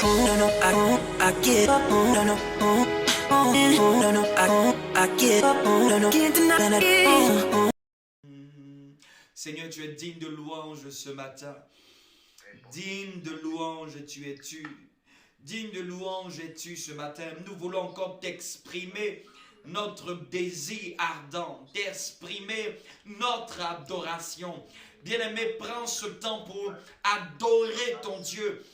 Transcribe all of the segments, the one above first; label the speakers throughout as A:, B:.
A: No, no, I get up. No, no, no, no, I get up. No, no, can't deny it.
B: Seigneur, tu es digne de louange ce matin. Digne de louange tu. Digne de louange es-tu ce matin. Nous voulons encore t'exprimer notre désir ardent, d'exprimer notre adoration. Bien-aimé, prends ce temps pour adorer ton Dieu,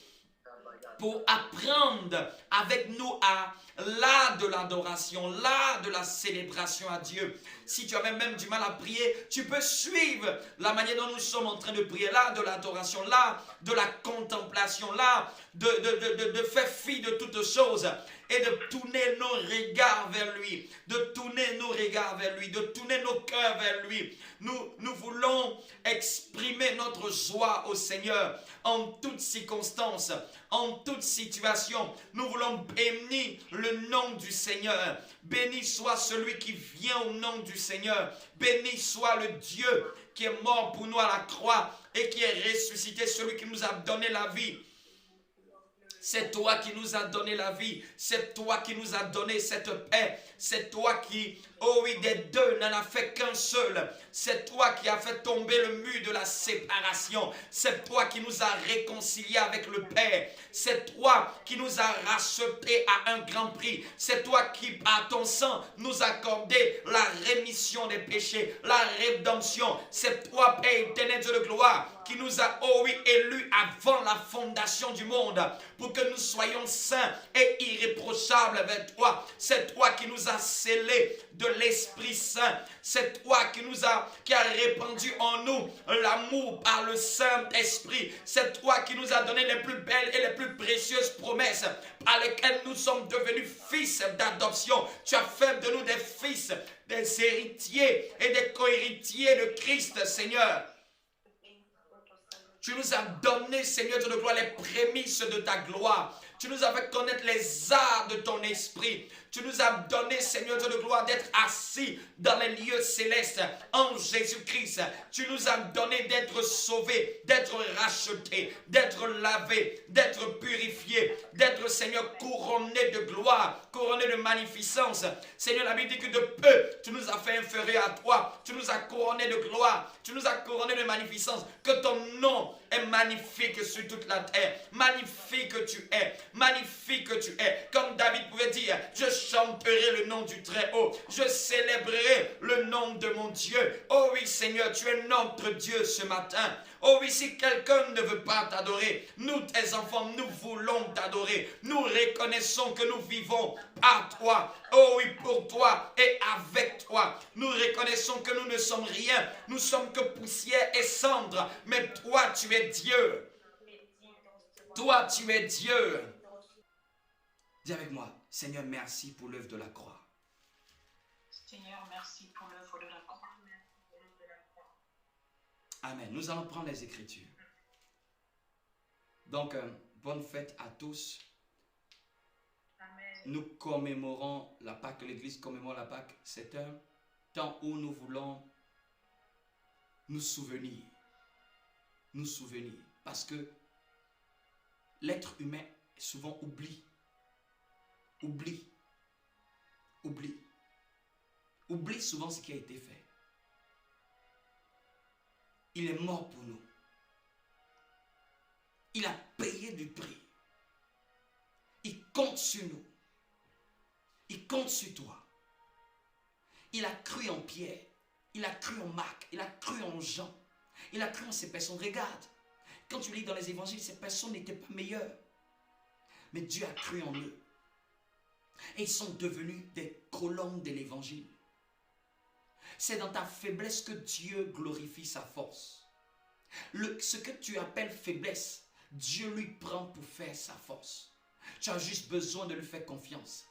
B: pour apprendre avec nous à l'art de l'adoration, l'art de la célébration à Dieu. Si tu avais même du mal à prier, tu peux suivre la manière dont nous sommes en train de prier, l'art de l'adoration, l'art de la contemplation, l'art de faire fi de toutes choses et de tourner nos regards vers lui, de tourner nos regards vers lui, de tourner nos cœurs vers lui. Nous voulons exprimer notre joie au Seigneur en toutes circonstances, en toute situation. Nous voulons bénir le nom du Seigneur. Béni soit celui qui vient au nom du Seigneur. Béni soit le Dieu qui est mort pour nous à la croix et qui est ressuscité, celui qui nous a donné la vie. C'est toi qui nous as donné la vie. C'est toi qui nous as donné cette paix. C'est toi qui, oh oui, des deux n'en a fait qu'un seul. C'est toi qui as fait tomber le mur de la séparation. C'est toi qui nous as réconciliés avec le Père. C'est toi qui nous as rachetés à un grand prix. C'est toi qui, par ton sang, nous as accordé la rémission des péchés, la rédemption. C'est toi, Père éternel, Dieu de gloire, qui nous a, oh oui, élus avant la fondation du monde pour que nous soyons saints et irréprochables avec toi. C'est toi qui nous as scellés de l'Esprit Saint. C'est toi qui a répandu en nous l'amour par le Saint-Esprit. C'est toi qui nous as donné les plus belles et les plus précieuses promesses par lesquelles nous sommes devenus fils d'adoption. Tu as fait de nous des fils, des héritiers et des co-héritiers de Christ, Seigneur. Tu nous as donné, Seigneur Dieu de gloire, les prémices de ta gloire. Tu nous as fait connaître les arts de ton esprit. Tu nous as donné, Seigneur Dieu de gloire, d'être assis dans les lieux célestes en Jésus-Christ. Tu nous as donné d'être sauvés, d'être rachetés, d'être lavés, d'être purifiés, d'être, Seigneur, couronnés de gloire, couronnés de magnificence. Seigneur, la Bible dit que de peu, tu nous as fait inférieurs à toi. Tu nous as couronnés de gloire. Tu nous as couronnés de magnificence. Que ton nom est magnifique sur toute la terre. Magnifique tu es. Magnifique tu es. Comme David pouvait dire, je chanterai le nom du Très-Haut. Je célébrerai le nom de mon Dieu. Oh oui, Seigneur, tu es notre Dieu ce matin. Oh oui, si quelqu'un ne veut pas t'adorer, nous, tes enfants, nous voulons t'adorer. Nous reconnaissons que nous vivons à toi. Oh oui, pour toi et avec toi. Nous reconnaissons que nous ne sommes rien. Nous sommes que poussière et cendre. Mais toi, tu es Dieu. Toi, tu es Dieu. Dis avec moi, Seigneur, merci pour l'œuvre de la croix.
C: Seigneur, merci pour l'œuvre de la croix.
B: Amen. Nous allons prendre les Écritures. Donc, bonne fête à tous.
C: Amen.
B: Nous commémorons la Pâque, l'Église commémore la Pâque. C'est un temps où nous voulons nous souvenir. Nous souvenir. Parce que l'être humain souvent oublie. Oublie souvent ce qui a été fait. Il est mort pour nous. Il a payé du prix. Il compte sur nous. Il compte sur toi. Il a cru en Pierre. Il a cru en Marc. Il a cru en Jean. Il a cru en ces personnes. Regarde, quand tu lis dans les évangiles, ces personnes n'étaient pas meilleures. Mais Dieu a cru en eux. Et ils sont devenus des colonnes de l'évangile. C'est dans ta faiblesse que Dieu glorifie sa force. Ce que tu appelles faiblesse, Dieu lui prend pour faire sa force. Tu as juste besoin de lui faire confiance.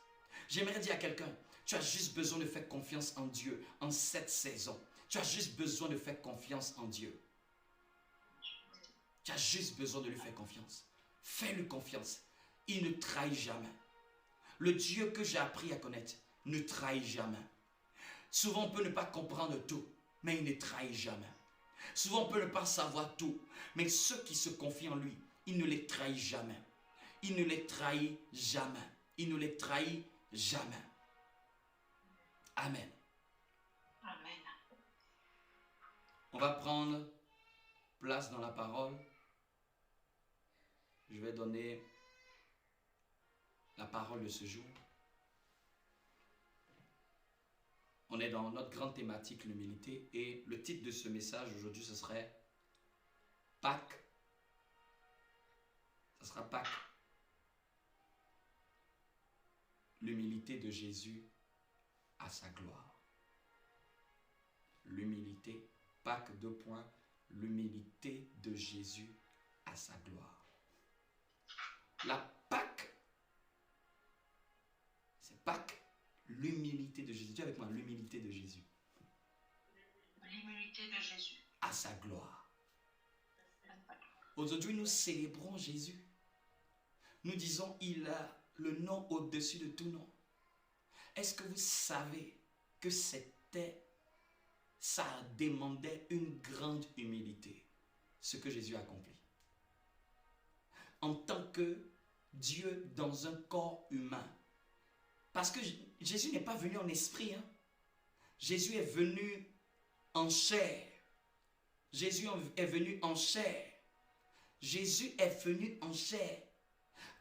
B: J'aimerais dire à quelqu'un, tu as juste besoin de faire confiance en Dieu en cette saison. Tu as juste besoin de faire confiance en Dieu. Tu as juste besoin de lui faire confiance. Fais-lui confiance. Il ne trahit jamais. Le Dieu que j'ai appris à connaître ne trahit jamais. Souvent, on peut ne pas comprendre tout, mais il ne trahit jamais. Souvent, on peut ne pas savoir tout, mais ceux qui se confient en lui, il ne les trahit jamais. il ne les trahit jamais. Il ne les trahit jamais. Amen.
C: Amen.
B: On va prendre place dans la parole. Je vais donner la parole de ce jour. On est dans notre grande thématique, l'humilité. Et le titre de ce message aujourd'hui, ce serait Pâques. Ce sera Pâques. L'humilité de Jésus à sa gloire. L'humilité, Pâques 2 points, l'humilité de Jésus à sa gloire. La Pâques, c'est Pâques, l'humilité de Jésus. Dis avec moi, l'humilité de Jésus.
C: L'humilité de Jésus.
B: À sa gloire. Aujourd'hui, nous célébrons Jésus. Nous disons, il a le nom au-dessus de tout nom. Est-ce que vous savez que ça demandait une grande humilité, ce que Jésus a accompli. En tant que Dieu dans un corps humain. Parce que Jésus n'est pas venu en esprit. Hein? Jésus est venu en chair. Jésus est venu en chair. Jésus est venu en chair.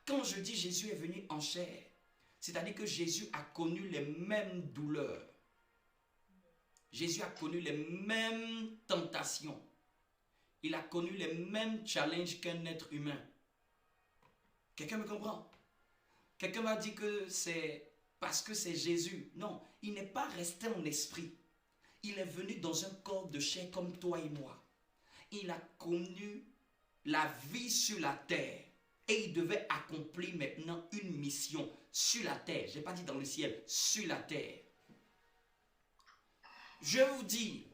B: Quand je dis Jésus est venu en chair, c'est-à-dire que Jésus a connu les mêmes douleurs. Jésus a connu les mêmes tentations. Il a connu les mêmes challenges qu'un être humain. Quelqu'un me comprend? Quelqu'un m'a dit que c'est parce que c'est Jésus. Non, il n'est pas resté en esprit. Il est venu dans un corps de chair comme toi et moi. Il a connu la vie sur la terre. Et il devait accomplir maintenant une mission sur la terre. Je n'ai pas dit dans le ciel, sur la terre. Je vous dis,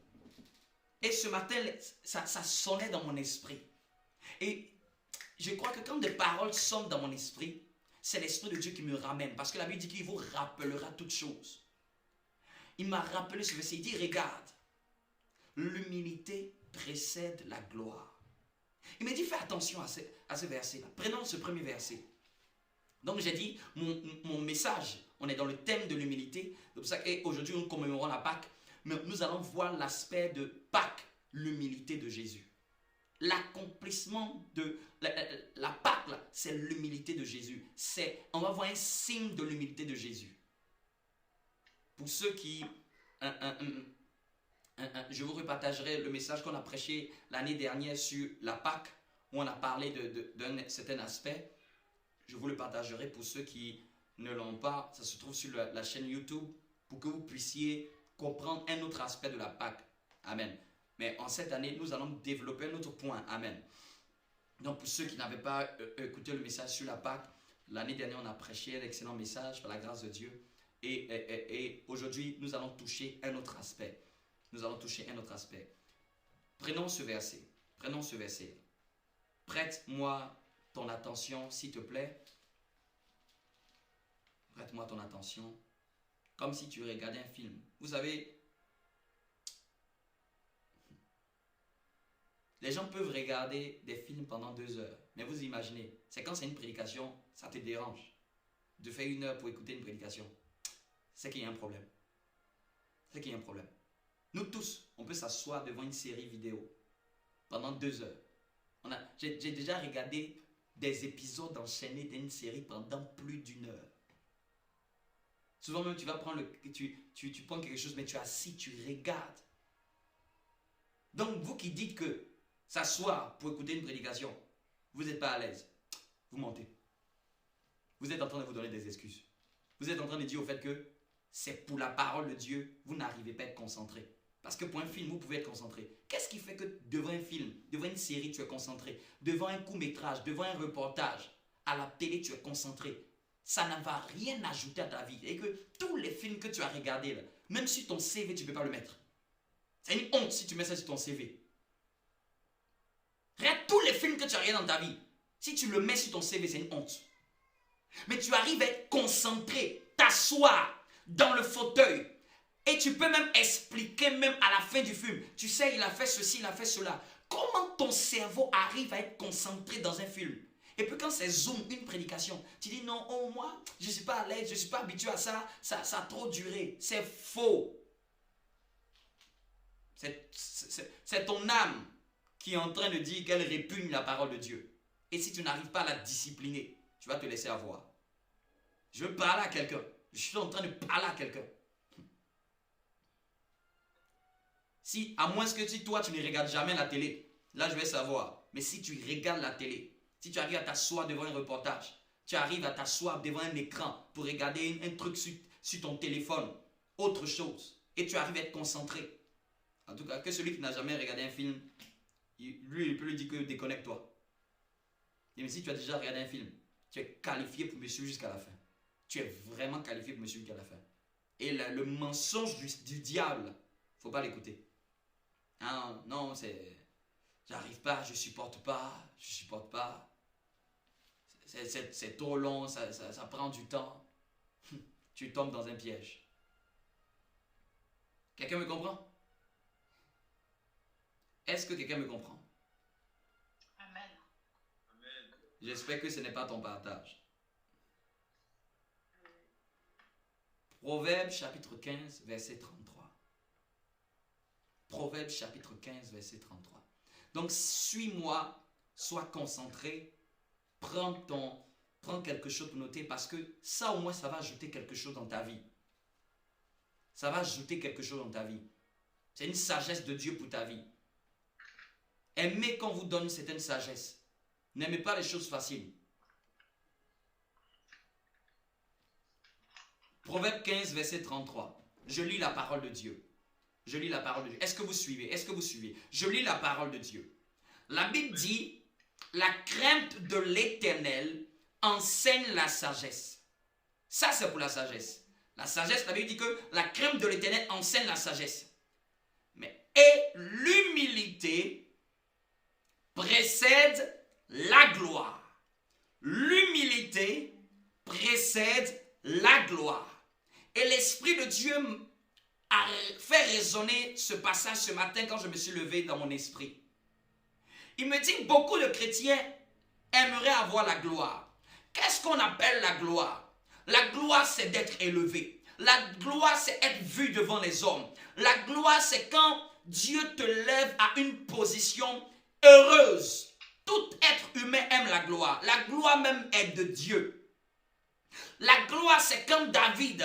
B: et ce matin, ça sonnait dans mon esprit. Et je crois que quand des paroles sonnent dans mon esprit, c'est l'Esprit de Dieu qui me ramène. Parce que la Bible dit qu'il vous rappellera toutes choses. Il m'a rappelé ce verset. Il dit, regarde, l'humilité précède la gloire. Il m'a dit, fais attention à ce verset-là. Prenons ce premier verset. Donc j'ai dit, mon message, on est dans le thème de l'humilité. C'est pour ça qu'aujourd'hui, nous commémorons la Pâque. Mais nous allons voir l'aspect de Pâques, l'humilité de Jésus. L'accomplissement de la Pâque, c'est l'humilité de Jésus. On va voir un signe de l'humilité de Jésus. Pour ceux qui... je vous repartagerai le message qu'on a prêché l'année dernière sur la Pâque, où on a parlé d'un certain aspect. Je vous le partagerai pour ceux qui ne l'ont pas. Ça se trouve sur la chaîne YouTube pour que vous puissiez comprendre un autre aspect de la Pâque. Amen. Mais en cette année, nous allons développer un autre point. Amen. Donc pour ceux qui n'avaient pas écouté le message sur la Pâque, l'année dernière, on a prêché un excellent message par la grâce de Dieu. Et aujourd'hui, nous allons toucher un autre aspect. Nous allons toucher un autre aspect. Prenons ce verset. Prenons ce verset. Prête-moi ton attention, s'il te plaît. Prête-moi ton attention. Comme si tu regardais un film. Vous savez, les gens peuvent regarder des films pendant 2 heures. Mais vous imaginez, c'est quand c'est une prédication, ça te dérange. De faire 1 heure pour écouter une prédication. C'est qu'il y a un problème. C'est qu'il y a un problème. Nous tous, on peut s'asseoir devant une série vidéo pendant 2 heures. J'ai déjà regardé des épisodes enchaînés d'une série pendant plus d'1 heure. Souvent même, tu vas prendre tu prends quelque chose, mais tu es assis, tu regardes. Donc, vous qui dites que s'asseoir pour écouter une prédication, vous n'êtes pas à l'aise. Vous mentez. Vous êtes en train de vous donner des excuses. Vous êtes en train de dire au fait que c'est pour la parole de Dieu, vous n'arrivez pas à être concentré. Parce que pour un film, vous pouvez être concentré. Qu'est-ce qui fait que devant un film, devant une série, tu es concentré? Devant un court-métrage, devant un reportage, à la télé, tu es concentré. Ça ne va rien ajouter à ta vie. Et que tous les films que tu as regardés, là, même sur ton CV, tu ne peux pas le mettre. C'est une honte si tu mets ça sur ton CV. Regarde tous les films que tu as regardés dans ta vie. Si tu le mets sur ton CV, c'est une honte. Mais tu arrives à être concentré, t'asseoir dans le fauteuil. Et tu peux même expliquer même à la fin du film. Tu sais, il a fait ceci, il a fait cela. Comment ton cerveau arrive à être concentré dans un film? Et puis quand c'est zoom, une prédication, tu dis non, oh moi, je ne suis pas à l'aise, je ne suis pas habitué à ça, ça a trop duré. C'est faux. C'est ton âme qui est en train de dire qu'elle répugne la parole de Dieu. Et si tu n'arrives pas à la discipliner, tu vas te laisser avoir. Je veux parler à quelqu'un. Je suis en train de parler à quelqu'un. Si, à moins que si toi tu ne regardes jamais la télé, là je vais savoir. Mais si tu regardes la télé, si tu arrives à t'asseoir devant un reportage, tu arrives à t'asseoir devant un écran pour regarder un truc sur ton téléphone, autre chose, et tu arrives à être concentré. En tout cas, que celui qui n'a jamais regardé un film, lui il peut lui dire que déconnecte-toi. Mais si tu as déjà regardé un film, tu es qualifié pour me suivre jusqu'à la fin. Tu es vraiment qualifié pour me suivre jusqu'à la fin. Et le mensonge du diable, il ne faut pas l'écouter. Ah, non, c'est... J'arrive pas, je supporte pas. C'est trop long, ça prend du temps. Tu tombes dans un piège. Quelqu'un me comprend? Est-ce que quelqu'un me comprend?
C: Amen.
B: J'espère que ce n'est pas ton partage. Proverbe chapitre 15, verset 33. Proverbe chapitre 15, verset 33. Donc, suis-moi, sois concentré, prends quelque chose pour noter parce que ça, au moins, ça va ajouter quelque chose dans ta vie. Ça va ajouter quelque chose dans ta vie. C'est une sagesse de Dieu pour ta vie. Aimez qu'on vous donne une certaine sagesse. N'aimez pas les choses faciles. Proverbe 15, verset 33. Je lis la parole de Dieu. Je lis la parole de Dieu. Est-ce que vous suivez? Est-ce que vous suivez? Je lis la parole de Dieu. La Bible dit, la crainte de l'Éternel enseigne la sagesse. Ça, c'est pour la sagesse. La sagesse, la Bible dit que la crainte de l'Éternel enseigne la sagesse. Et l'humilité précède la gloire. L'humilité précède la gloire. Et l'Esprit de Dieu a fait résonner ce passage ce matin quand je me suis levé dans mon esprit. Il me dit que beaucoup de chrétiens aimeraient avoir la gloire. Qu'est-ce qu'on appelle la gloire? La gloire, c'est d'être élevé. La gloire, c'est être vu devant les hommes. La gloire, c'est quand Dieu te lève à une position heureuse. Tout être humain aime la gloire. La gloire même est de Dieu. La gloire, c'est quand David,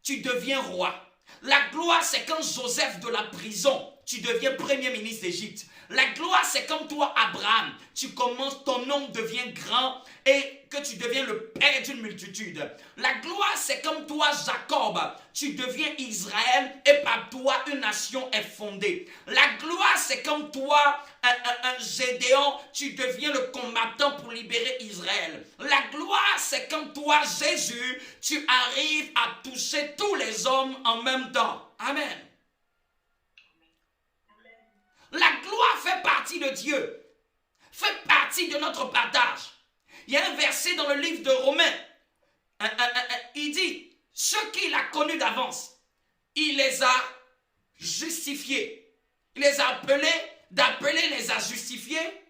B: tu deviens roi. La gloire, c'est quand Joseph de la prison, tu deviens premier ministre d'Égypte. La gloire, c'est comme toi, Abraham, tu commences, ton nom devient grand et que tu deviens le père d'une multitude. La gloire, c'est comme toi, Jacob, tu deviens Israël et par toi, une nation est fondée. La gloire, c'est comme toi, Gédéon, tu deviens le combattant pour libérer Israël. La gloire, c'est comme toi, Jésus, tu arrives à toucher tous les hommes en même temps. Amen. La gloire fait partie de Dieu, fait partie de notre partage. Il y a un verset dans le livre de Romains, il dit, ceux qu'il a connus d'avance, il les a justifiés. Il les a appelés, d'appeler les a justifiés.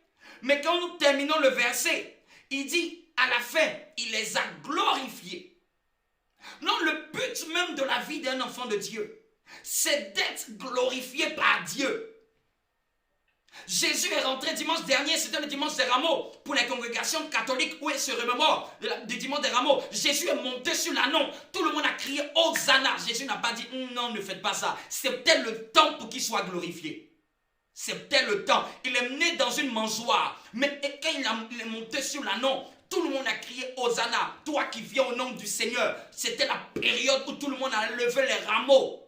B: Mais quand nous terminons le verset, il dit, à la fin, il les a glorifiés. Non, le but même de la vie d'un enfant de Dieu, c'est d'être glorifié par Dieu. Jésus est rentré dimanche dernier, c'était le dimanche des rameaux. Pour les congrégations catholiques où il se remémore du dimanche des rameaux, Jésus est monté sur l'ânon. Tout le monde a crié Hosanna. Jésus n'a pas dit non, ne faites pas ça. C'était le temps pour qu'il soit glorifié. C'était le temps. Il est né dans une mangeoire. Mais quand il est monté sur l'ânon, tout le monde a crié Hosanna. Toi qui viens au nom du Seigneur. C'était la période où tout le monde a levé les rameaux.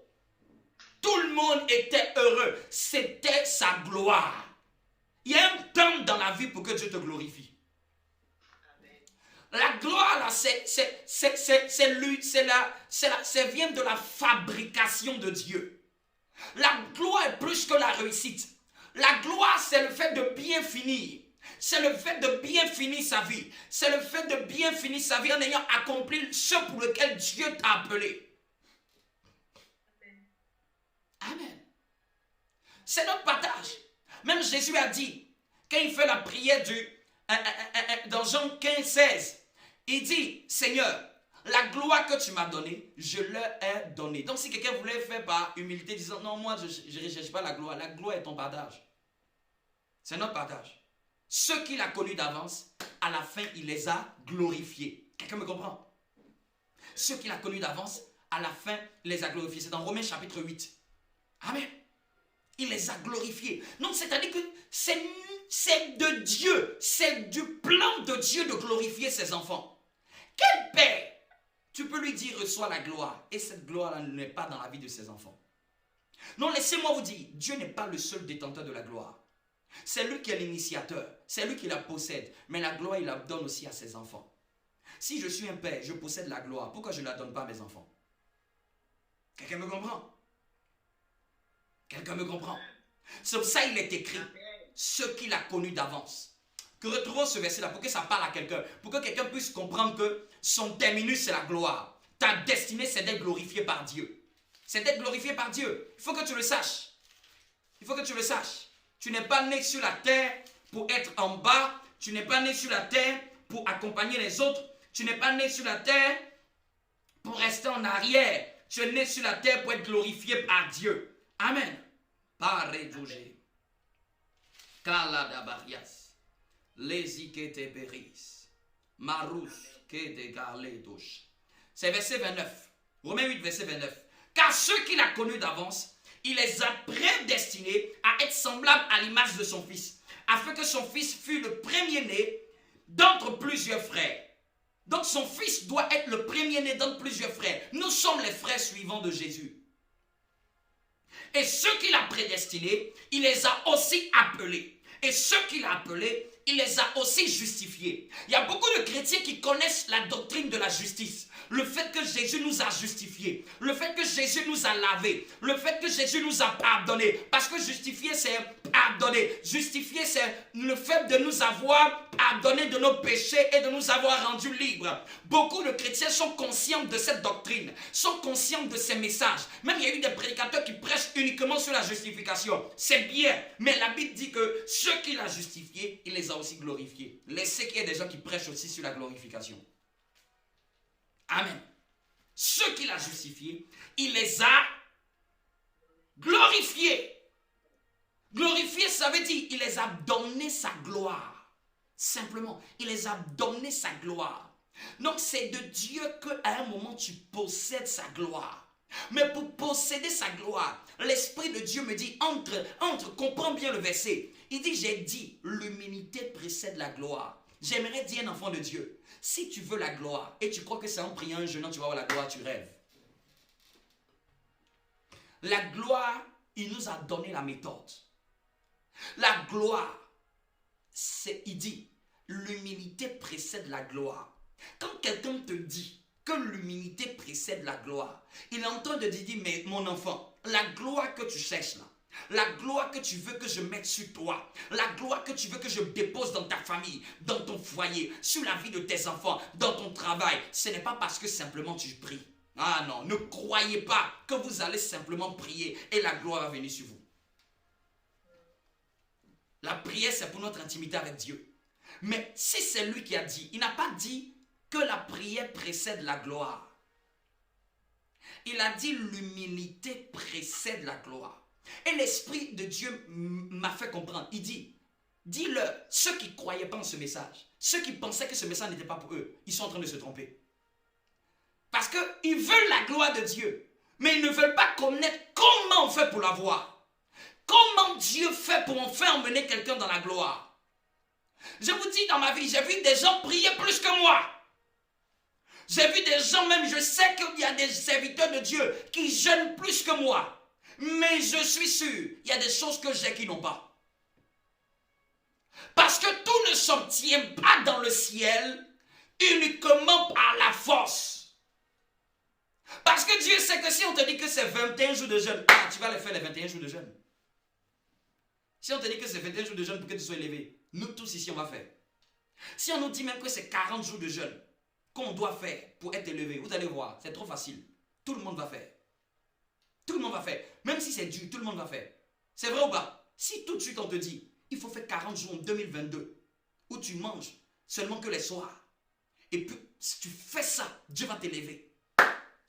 B: Tout le monde était heureux. C'était sa gloire. Il y a un temps dans la vie pour que Dieu te glorifie. La gloire, là, ça vient de la fabrication de Dieu. La gloire est plus que la réussite. La gloire, c'est le fait de bien finir. C'est le fait de bien finir sa vie. C'est le fait de bien finir sa vie en ayant accompli ce pour lequel Dieu t'a appelé. Amen. C'est notre partage. Même Jésus a dit, quand il fait la prière dans Jean 15, 16, il dit, Seigneur, la gloire que tu m'as donnée, je leur ai donnée. Donc si quelqu'un voulait faire par humilité, disant, non, moi je ne recherche pas la gloire est ton partage. C'est notre partage. Ceux qu'il a connus d'avance, à la fin, il les a glorifiés. Quelqu'un me comprend? Ceux qu'il a connus d'avance, à la fin, il les a glorifiés. C'est dans Romains chapitre 8. Amen. Il les a glorifiés. Donc, c'est-à-dire que c'est de Dieu, c'est du plan de Dieu de glorifier ses enfants. Quel père, tu peux lui dire, reçois la gloire, et cette gloire-là n'est pas dans la vie de ses enfants. Non, laissez-moi vous dire, Dieu n'est pas le seul détenteur de la gloire. C'est lui qui est l'initiateur, c'est lui qui la possède, mais la gloire, il la donne aussi à ses enfants. Si je suis un père, je possède la gloire, pourquoi je ne la donne pas à mes enfants? Quelqu'un me comprend? Quelqu'un me comprend? C'est pour ça qu'il est écrit, ceux qu'il a connus d'avance. Que retrouvons ce verset-là pour que ça parle à quelqu'un, pour que quelqu'un puisse comprendre que son terminus, c'est la gloire. Ta destinée, c'est d'être glorifié par Dieu. C'est d'être glorifié par Dieu. Il faut que tu le saches. Il faut que tu le saches. Tu n'es pas né sur la terre pour être en bas. Tu n'es pas né sur la terre pour accompagner les autres. Tu n'es pas né sur la terre pour rester en arrière. Tu es né sur la terre pour être glorifié par Dieu. Amen. Paredouge. Kaladabarias. Lezikete beris. Marus kede galedosh. C'est verset 29. Romains 8, verset 29. Car ceux qu'il a connus d'avance, il les a prédestinés à être semblables à l'image de son fils, afin que son fils fût le premier-né d'entre plusieurs frères. Donc son fils doit être le premier-né d'entre plusieurs frères. Nous sommes les frères suivants de Jésus. Et ceux qu'il a prédestinés, il les a aussi appelés. Et ceux qu'il a appelés, il les a aussi justifiés. Il y a beaucoup de chrétiens qui connaissent la doctrine de la justice. Le fait que Jésus nous a justifiés. Le fait que Jésus nous a lavés. Le fait que Jésus nous a pardonnés. Parce que justifier, c'est pardonner. Justifier, c'est le fait de nous avoir pardonné de nos péchés et de nous avoir rendus libres. Beaucoup de chrétiens sont conscients de cette doctrine. Sont conscients de ces messages. Même il y a eu des prédicateurs qui prêchent uniquement sur la justification. C'est bien. Mais la Bible dit que ceux qu'il a justifiés, il les a aussi glorifiés. Laissez qu'il y ait des gens qui prêchent aussi sur la glorification. Amen. Ceux qu'il a justifiés, il les a glorifiés. Glorifier, ça veut dire il les a donné sa gloire. Simplement, il les a donné sa gloire. Donc c'est de Dieu qu'à un moment tu possèdes sa gloire. Mais pour posséder sa gloire, l'Esprit de Dieu me dit, comprends bien le verset. Il dit, j'ai dit, l'humilité précède la gloire. J'aimerais dire un enfant de Dieu, si tu veux la gloire et tu crois que c'est en priant un jeûnant tu vas avoir la gloire, tu rêves. La gloire, il nous a donné la méthode. La gloire, il dit, l'humilité précède la gloire. Quand quelqu'un te dit que l'humilité précède la gloire, il est en train de te dire, mais mon enfant, la gloire que tu cherches là, la gloire que tu veux que je mette sur toi, la gloire que tu veux que je dépose dans ta famille, dans ton foyer, sur la vie de tes enfants, dans ton travail, ce n'est pas parce que simplement tu pries. Ah non, ne croyez pas que vous allez simplement prier et la gloire va venir sur vous. La prière, c'est pour notre intimité avec Dieu. Mais si c'est lui qui a dit, il n'a pas dit que la prière précède la gloire. Il a dit l'humilité précède la gloire. Et l'Esprit de Dieu m'a fait comprendre. Il dit, dis-leur, ceux qui ne croyaient pas en ce message, ceux qui pensaient que ce message n'était pas pour eux, ils sont en train de se tromper. Parce qu'ils veulent la gloire de Dieu, mais ils ne veulent pas connaître comment on fait pour l'avoir. Comment Dieu fait pour en faire emmener quelqu'un dans la gloire. Je vous dis, dans ma vie, j'ai vu des gens prier plus que moi. J'ai vu des gens, même je sais qu'il y a des serviteurs de Dieu qui jeûnent plus que moi. Mais je suis sûr, il y a des choses que j'ai qui n'ont pas. Parce que tout ne s'obtient pas dans le ciel uniquement par la force. Parce que Dieu sait que si on te dit que c'est 21 jours de jeûne, tu vas les faire les 21 jours de jeûne. Si on te dit que c'est 21 jours de jeûne pour que tu sois élevé, nous tous ici on va faire. Si on nous dit même que c'est 40 jours de jeûne qu'on doit faire pour être élevé, vous allez voir, c'est trop facile. Tout le monde va faire. Tout le monde va faire. Même si c'est dur, tout le monde va faire. C'est vrai ou pas? Si tout de suite on te dit, il faut faire 40 jours en 2022, où tu manges seulement que les soirs. Et puis, si tu fais ça, Dieu va t'élever.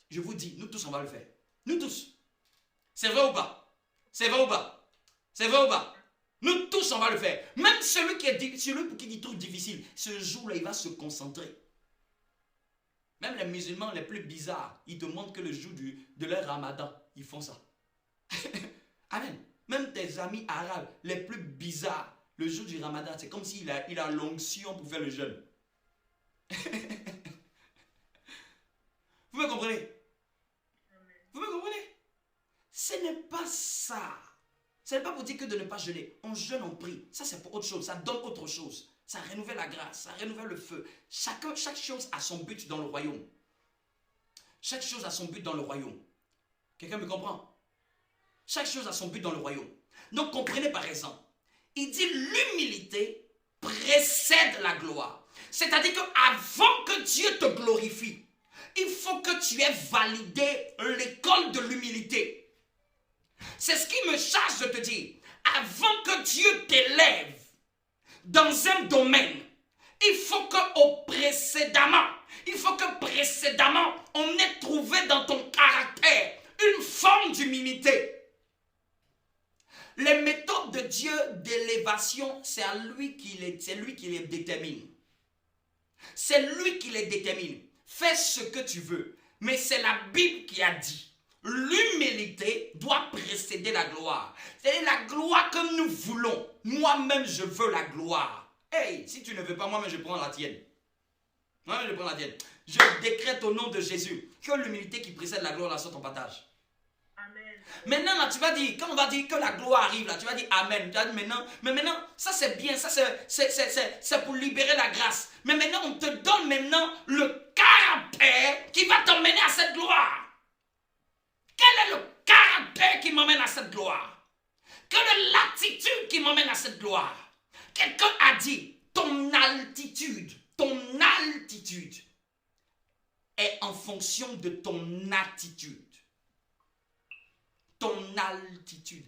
B: Je vous dis, nous tous, on va le faire. Nous tous. C'est vrai ou pas? C'est vrai ou pas? C'est vrai ou pas? Nous tous, on va le faire. Même celui qui dit truc difficile, ce jour-là, il va se concentrer. Même les musulmans les plus bizarres, ils te montrent que le jour de leur ramadan, ils font ça. Amen. Même tes amis arabes les plus bizarres, le jour du ramadan, c'est comme s'il a l'onction pour faire le jeûne. Vous me comprenez? Vous me comprenez? Ce n'est pas ça. Ce n'est pas pour dire que de ne pas jeûner. On jeûne, on prie. Ça, c'est pour autre chose. Ça donne autre chose. Ça renouvelle la grâce. Ça renouvelle le feu. Chaque chose a son but dans le royaume. Chaque chose a son but dans le royaume. Quelqu'un me comprend? Chaque chose a son but dans le royaume. Donc, comprenez par exemple. Il dit l'humilité précède la gloire. C'est-à-dire qu'avant que Dieu te glorifie, il faut que tu aies validé l'école de l'humilité. C'est ce qui me charge de te dire. Avant que Dieu t'élève dans un domaine, il faut que précédemment, on ait trouvé dans ton caractère une forme d'humilité. Les méthodes de Dieu d'élévation, c'est lui qui les détermine. C'est lui qui les détermine. Fais ce que tu veux. Mais c'est la Bible qui a dit. L'humilité doit précéder la gloire. C'est la gloire que nous voulons. Moi-même, je veux la gloire. Hey, si tu ne veux pas, moi-même, je prends la tienne. Moi-même, je prends la tienne. Je décrète au nom de Jésus que l'humilité qui précède la gloire, là, soit ton partage.
C: Amen.
B: Maintenant, là, tu vas dire, quand on va dire que la gloire arrive, là, tu vas dire Amen. Tu vas dire maintenant, mais maintenant, ça c'est bien, ça c'est pour libérer la grâce. Mais maintenant, on te donne maintenant le caractère qui va t'emmener à cette gloire. Quel est le caractère qui m'emmène à cette gloire? Quelle est l'attitude qui m'emmène à cette gloire? Quelqu'un a dit, ton altitude est en fonction de ton attitude. Ton altitude.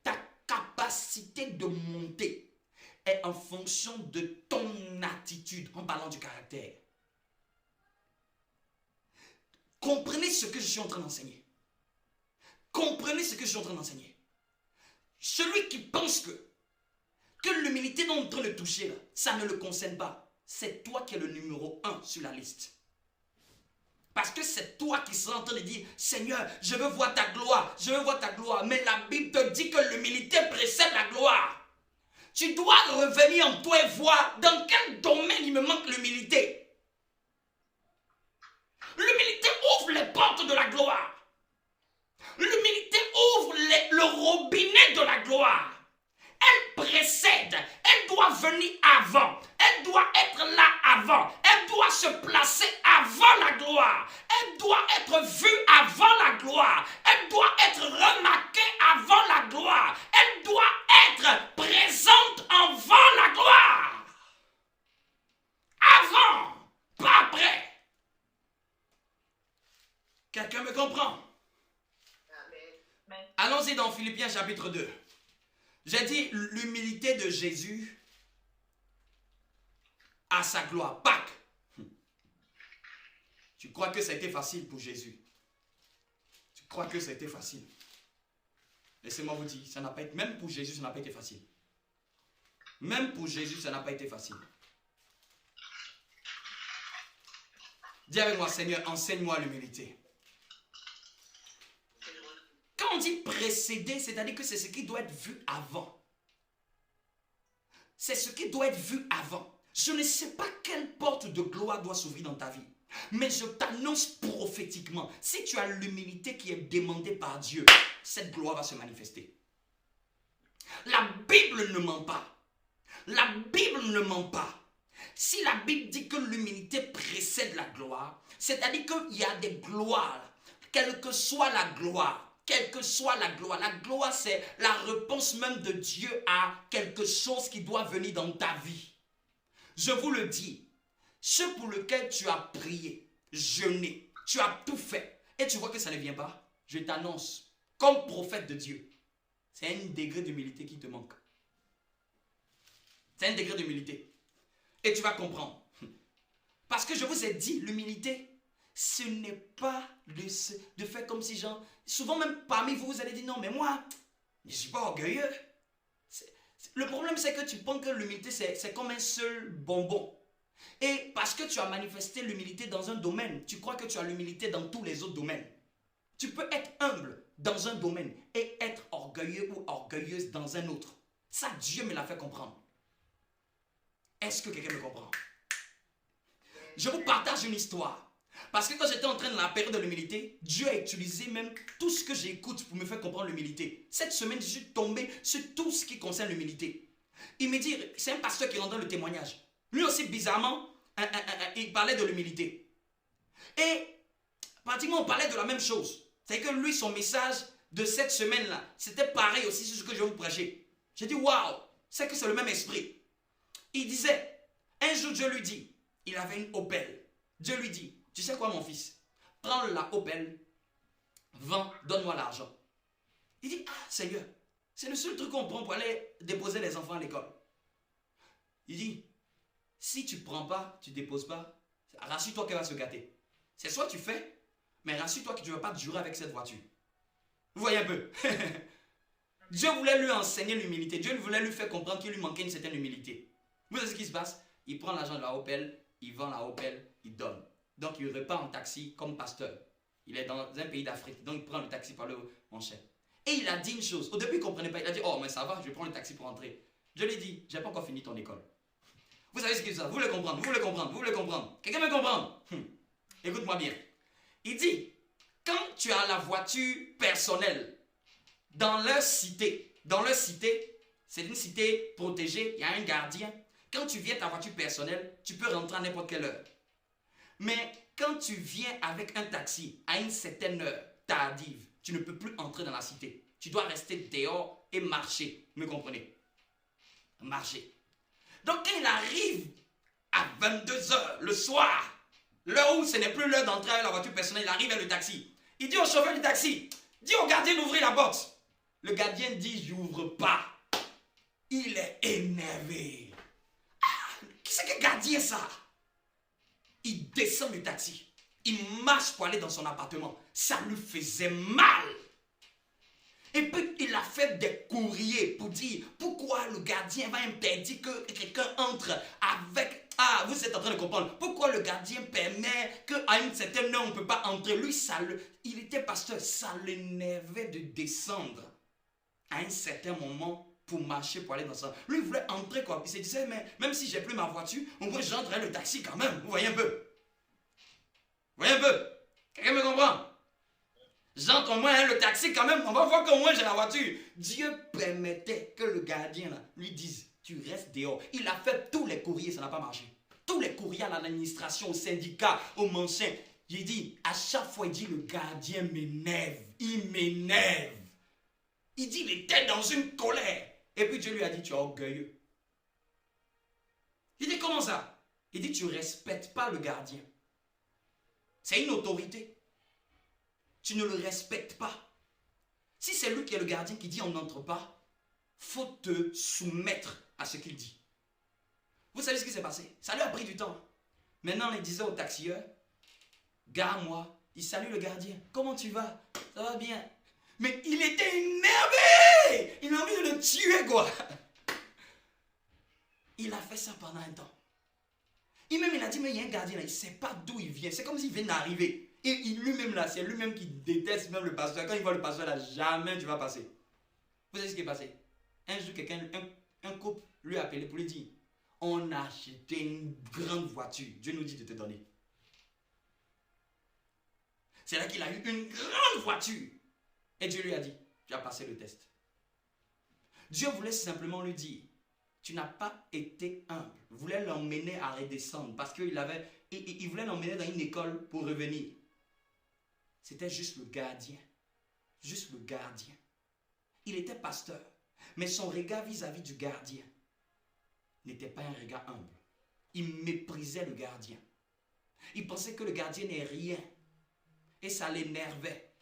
B: Ta capacité de monter est en fonction de ton attitude, en parlant du caractère. Comprenez ce que je suis en train d'enseigner. Celui qui pense que l'humilité dont on est en train de toucher, là, ça ne le concerne pas. C'est toi qui es le numéro 1 sur la liste. Parce que c'est toi qui seras en train de dire, Seigneur, je veux voir ta gloire, Mais la Bible te dit que l'humilité précède la gloire. Tu dois revenir en toi et voir dans quel domaine il me manque l'humilité. L'humilité ouvre les portes de la gloire. L'humilité ouvre le robinet de la gloire. Elle précède. Elle doit venir avant. Elle doit être là avant. Elle doit se placer avant la gloire. Elle doit être vue avant la gloire. Elle doit être remarquée avant la gloire. Elle doit être présente avant la gloire. Avant, pas après. Quelqu'un me comprend?
C: Amen.
B: Allons-y dans Philippiens chapitre 2. J'ai dit l'humilité de Jésus à sa gloire. Pâques. Tu crois que ça a été facile pour Jésus? Tu crois que ça a été facile? Laissez-moi vous dire, ça n'a pas été, même pour Jésus, ça n'a pas été facile. Même pour Jésus, ça n'a pas été facile. Dis avec moi, Seigneur, enseigne-moi l'humilité. Quand on dit précéder, c'est-à-dire que c'est ce qui doit être vu avant. C'est ce qui doit être vu avant. Je ne sais pas quelle porte de gloire doit s'ouvrir dans ta vie. Mais je t'annonce prophétiquement, si tu as l'humilité qui est demandée par Dieu, cette gloire va se manifester. La Bible ne ment pas. La Bible ne ment pas. Si la Bible dit que l'humilité précède la gloire, c'est-à-dire qu'il y a des gloires, quelle que soit la gloire. Quelle que soit la gloire c'est la réponse même de Dieu à quelque chose qui doit venir dans ta vie. Je vous le dis, ce pour lequel tu as prié, jeûné, tu as tout fait, et tu vois que ça ne vient pas, je t'annonce, comme prophète de Dieu, c'est un degré d'humilité qui te manque. C'est un degré d'humilité. Et tu vas comprendre. Parce que je vous ai dit, l'humilité, ce n'est pas de faire comme si genre... Souvent même parmi vous, vous allez dire non, mais moi, je ne suis pas orgueilleux. Le problème, c'est que tu penses que l'humilité, c'est comme un seul bonbon. Et parce que tu as manifesté l'humilité dans un domaine, tu crois que tu as l'humilité dans tous les autres domaines. Tu peux être humble dans un domaine et être orgueilleux ou orgueilleuse dans un autre. Ça, Dieu me l'a fait comprendre. Est-ce que quelqu'un me comprend? Je vous partage une histoire. Parce que quand j'étais en train de la période de l'humilité, Dieu a utilisé même tout ce que j'écoute pour me faire comprendre l'humilité. Cette semaine, je suis tombé sur tout ce qui concerne l'humilité. Il me dit, c'est un pasteur qui rendait le témoignage. Lui aussi, bizarrement, il parlait de l'humilité. Et pratiquement, on parlait de la même chose. C'est que lui, son message de cette semaine-là, c'était pareil aussi sur ce que je vais vous prêcher. J'ai dit, waouh, c'est que c'est le même esprit. Il disait, un jour Dieu lui dit, il avait une Opel. Dieu lui dit, tu sais quoi mon fils, prends la Opel, vends, donne-moi l'argent. Il dit, ah Seigneur, c'est le seul truc qu'on prend pour aller déposer les enfants à l'école. Il dit, si tu ne prends pas, tu ne déposes pas, rassure-toi qu'elle va se gâter. C'est soit tu fais, mais rassure-toi que tu ne vas pas durer avec cette voiture. Vous voyez un peu. Dieu voulait lui enseigner l'humilité. Dieu voulait lui faire comprendre qu'il lui manquait une certaine humilité. Vous savez ce qui se passe? Il prend l'argent de la Opel, il vend la Opel, il donne. Donc il repart en taxi comme pasteur. Il est dans un pays d'Afrique. Donc il prend le taxi par le mon cher. Et il a dit une chose. Au début il ne comprenait pas. Il a dit, oh mais ça va, je vais prendre le taxi pour entrer. Je lui ai dit, je n'ai pas encore fini ton école. Vous savez ce qu'il dit? Vous voulez comprendre, vous voulez comprendre, vous voulez comprendre. Quelqu'un me comprendre? Écoute-moi bien. Il dit, quand tu as la voiture personnelle dans leur cité, c'est une cité protégée, il y a un gardien. Quand tu viens ta voiture personnelle, tu peux rentrer à n'importe quelle heure. Mais quand tu viens avec un taxi à une certaine heure tardive, tu ne peux plus entrer dans la cité. Tu dois rester dehors et marcher. Vous me comprenez? Marcher. Donc quand il arrive à 22 h le soir, l'heure où ce n'est plus l'heure d'entrer avec la voiture personnelle, il arrive avec le taxi. Il dit au chauffeur du taxi, dis au gardien d'ouvrir la porte. Le gardien dit, j'ouvre pas. Il est énervé. Ah, qui c'est que gardien ça? Il descend du taxi. Il marche pour aller dans son appartement. Ça lui faisait mal. Et puis il a fait des courriers pour dire pourquoi le gardien va interdire que quelqu'un entre avec... Ah, vous êtes en train de comprendre. Pourquoi le gardien permet qu'à une certaine heure on ne peut pas entrer. Lui, il était pasteur. Ça l'énervait de descendre à un certain moment pour marcher, pour aller dans ça. Lui, il voulait entrer quoi. Il se disait, mais même si j'ai plus ma voiture, au moins j'entrerai le taxi quand même. Vous voyez un peu? Vous voyez un peu? Quelqu'un me comprend? J'entre au moins le taxi quand même. On va voir qu'au moins j'ai la voiture. Dieu permettait que le gardien là, lui dise, tu restes dehors. Il a fait tous les courriers, ça n'a pas marché. Tous les courriers à l'administration, au syndicat, au manchin. J'ai dit, à chaque fois, il dit, le gardien m'énerve. Il m'énerve. Il dit, il était dans une colère. Et puis Dieu lui a dit, tu es orgueilleux. Il dit, comment ça? Il dit, tu ne respectes pas le gardien. C'est une autorité. Tu ne le respectes pas. Si c'est lui qui est le gardien qui dit on n'entre pas, faut te soumettre à ce qu'il dit. Vous savez ce qui s'est passé? Ça lui a pris du temps. Maintenant, il disait au taxieur, gare-moi. Il salue le gardien. Comment tu vas? Ça va bien. Mais il était énervé. Il a envie de le tuer, quoi. Il a fait ça pendant un temps. Il a dit, mais il y a un gardien là, il ne sait pas d'où il vient. C'est comme s'il vient d'arriver. Et lui-même là, c'est lui-même qui déteste même le pasteur. Quand il voit le pasteur là, jamais tu vas passer. Vous savez ce qui est passé? Un jour, un couple lui a appelé pour lui dire, on a acheté une grande voiture. Dieu nous dit de te donner. C'est là qu'il a eu une grande voiture. Et Dieu lui a dit, tu as passé le test. Dieu voulait simplement lui dire, tu n'as pas été humble. Il voulait l'emmener à redescendre parce qu'il voulait l'emmener dans une école pour revenir. C'était juste le gardien. Juste le gardien. Il était pasteur. Mais son regard vis-à-vis du gardien n'était pas un regard humble. Il méprisait le gardien. Il pensait que le gardien n'est rien. Et ça l'énervait.